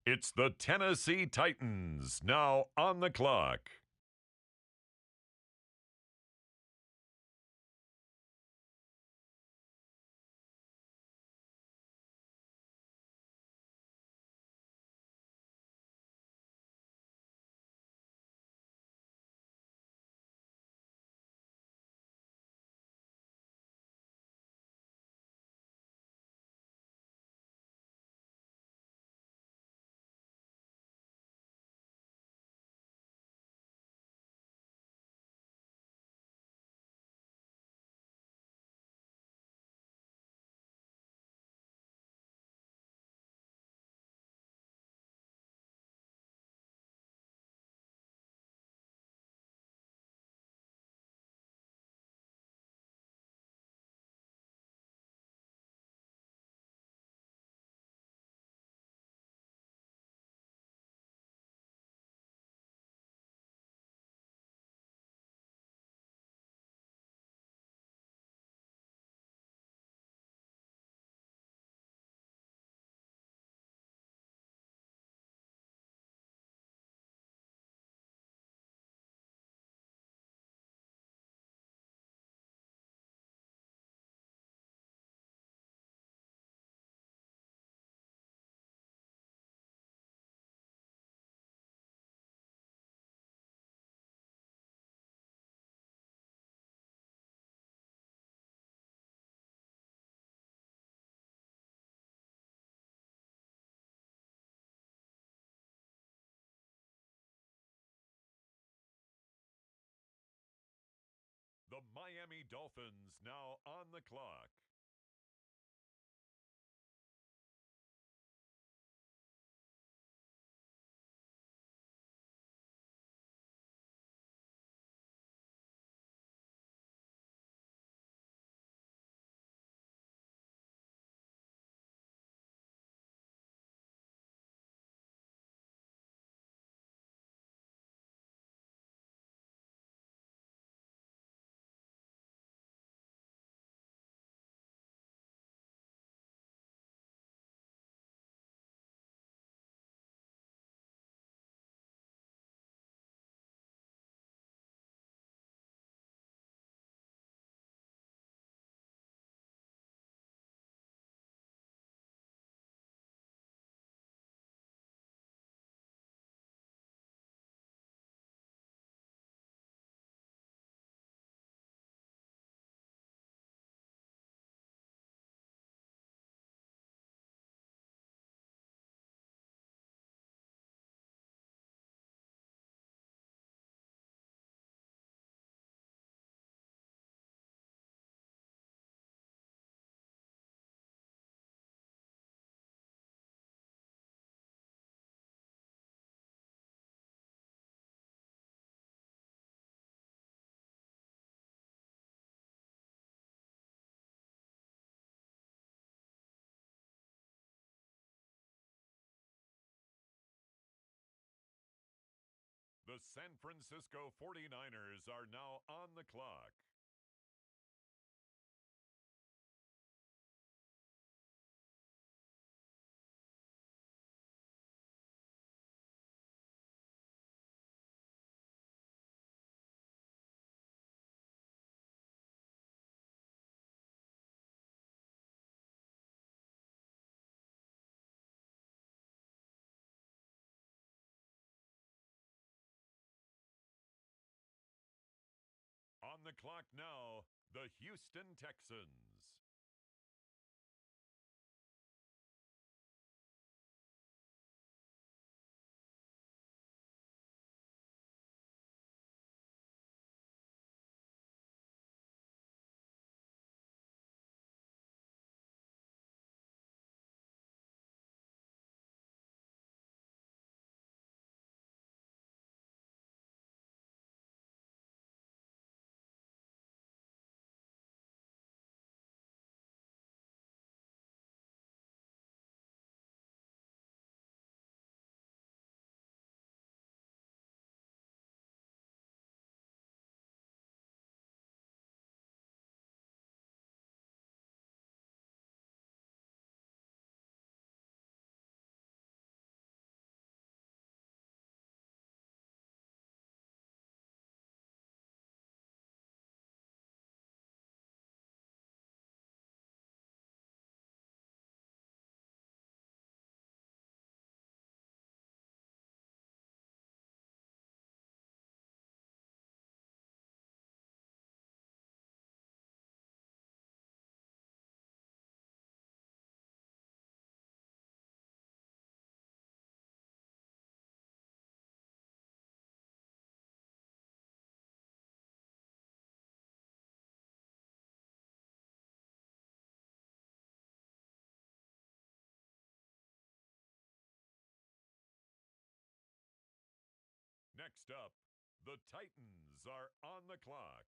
It's the Tennessee Titans now on the clock. The Miami Dolphins now on the clock. The San Francisco 49ers are now on the clock. On the clock now, the Houston Texans. Next up, the Titans are on the clock.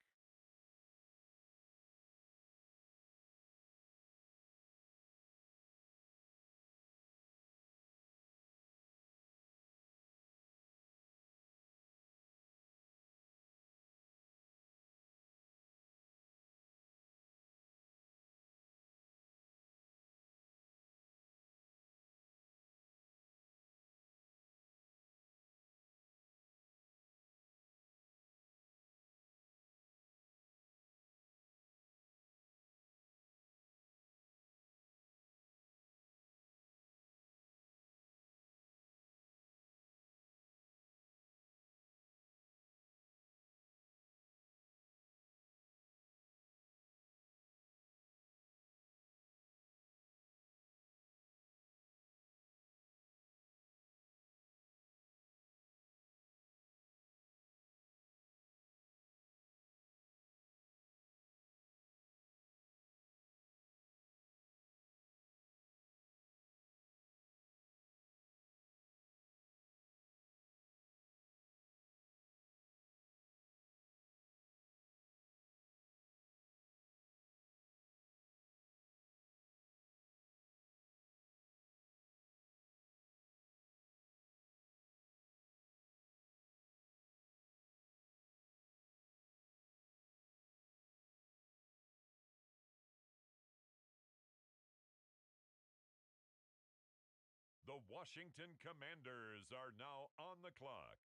The Washington Commanders are now on the clock.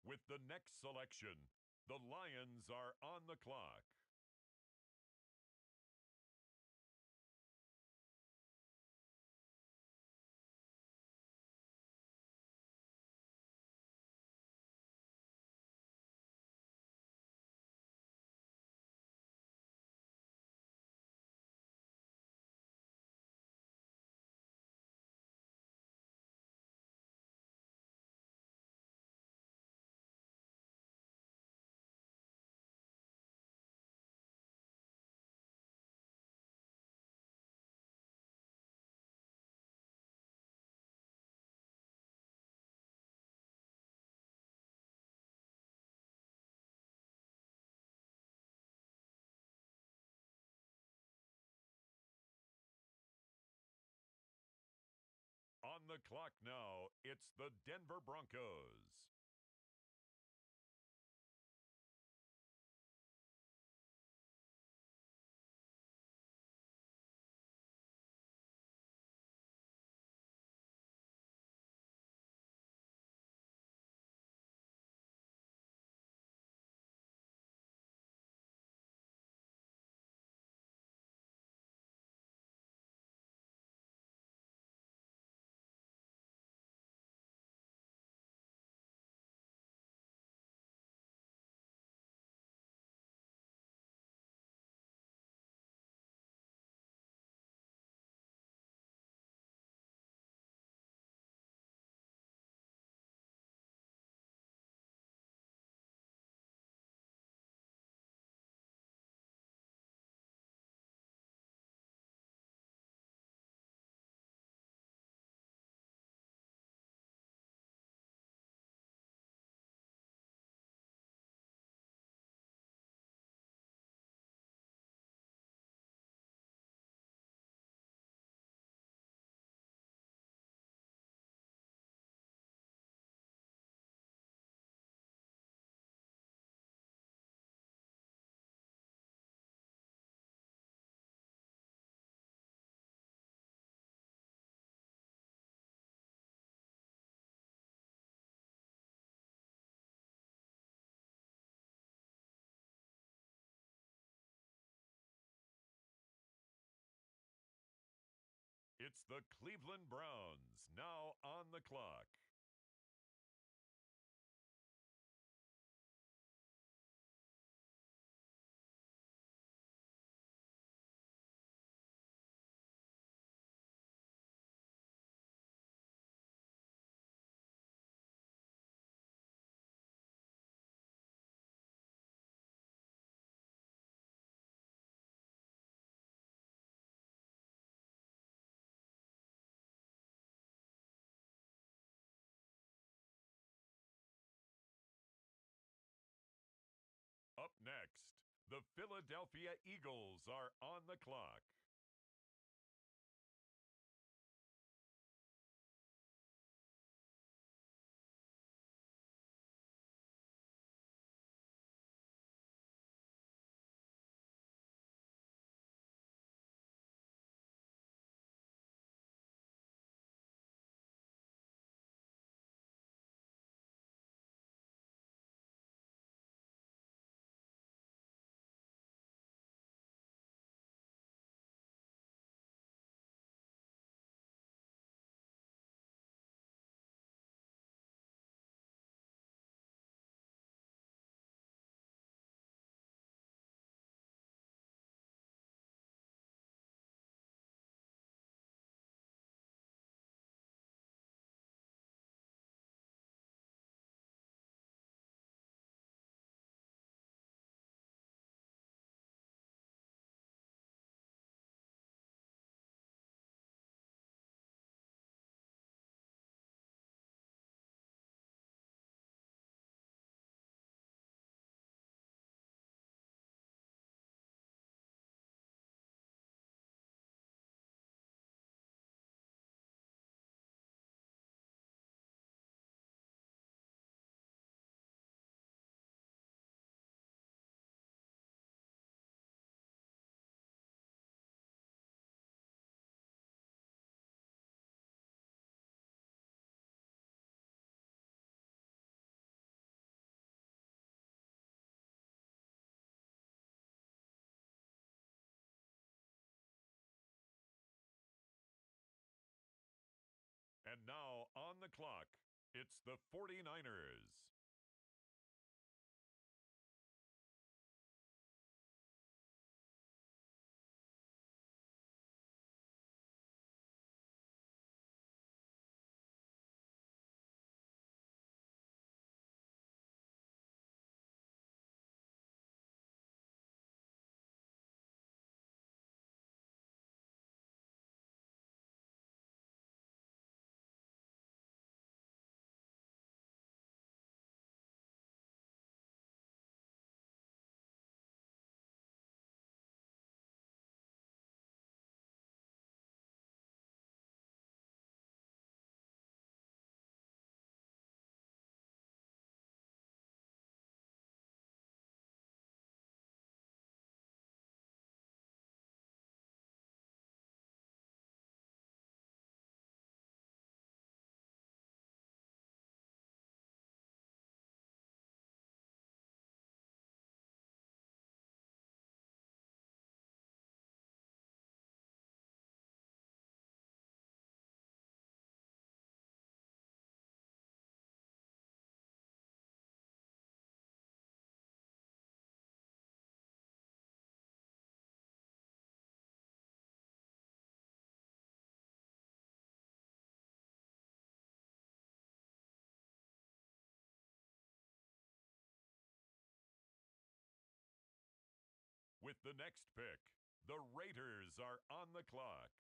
With the next selection, the Lions are on the clock. the clock now, it's the Denver Broncos. It's the Cleveland Browns, now on the clock. Up next, the Philadelphia Eagles are on the clock. And now on the clock, it's the 49ers. With the next pick, the Raiders are on the clock.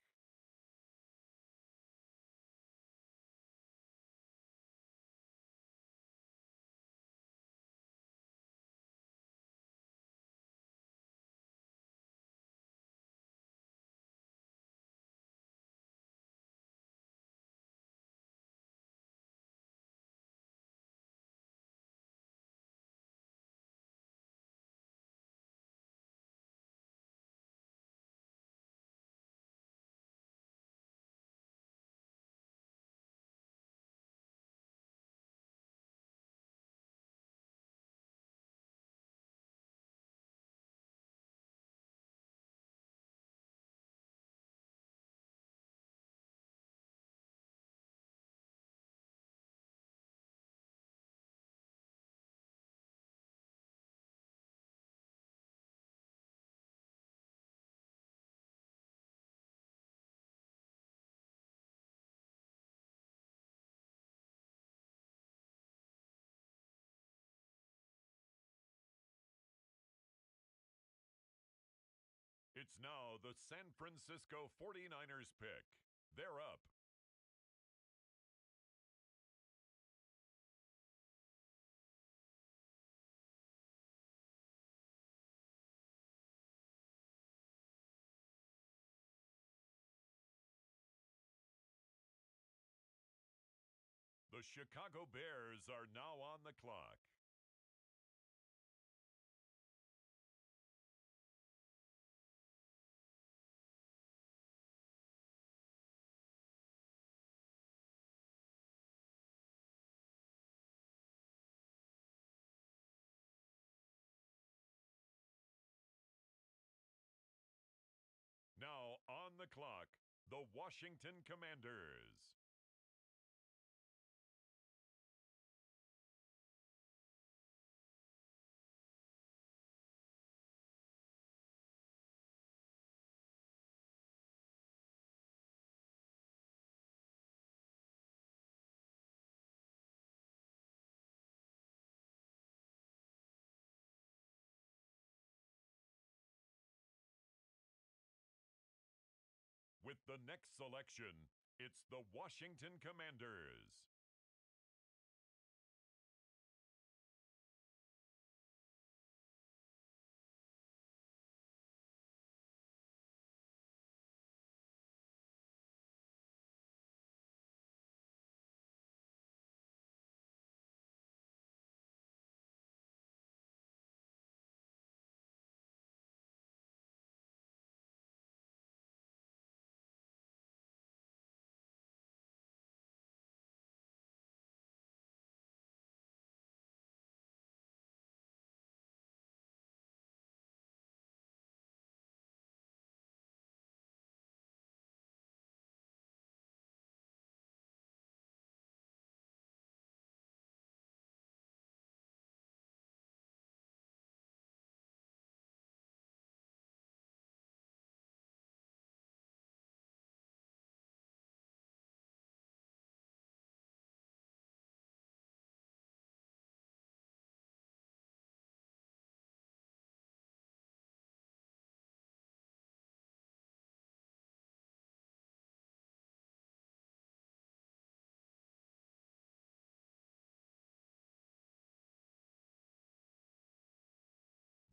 It's now the San Francisco 49ers pick. They're up. The Chicago Bears are now on the clock. Now on the clock, the Washington Commanders. With the next selection, it's the Washington Commanders.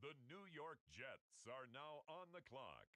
The New York Jets are now on the clock.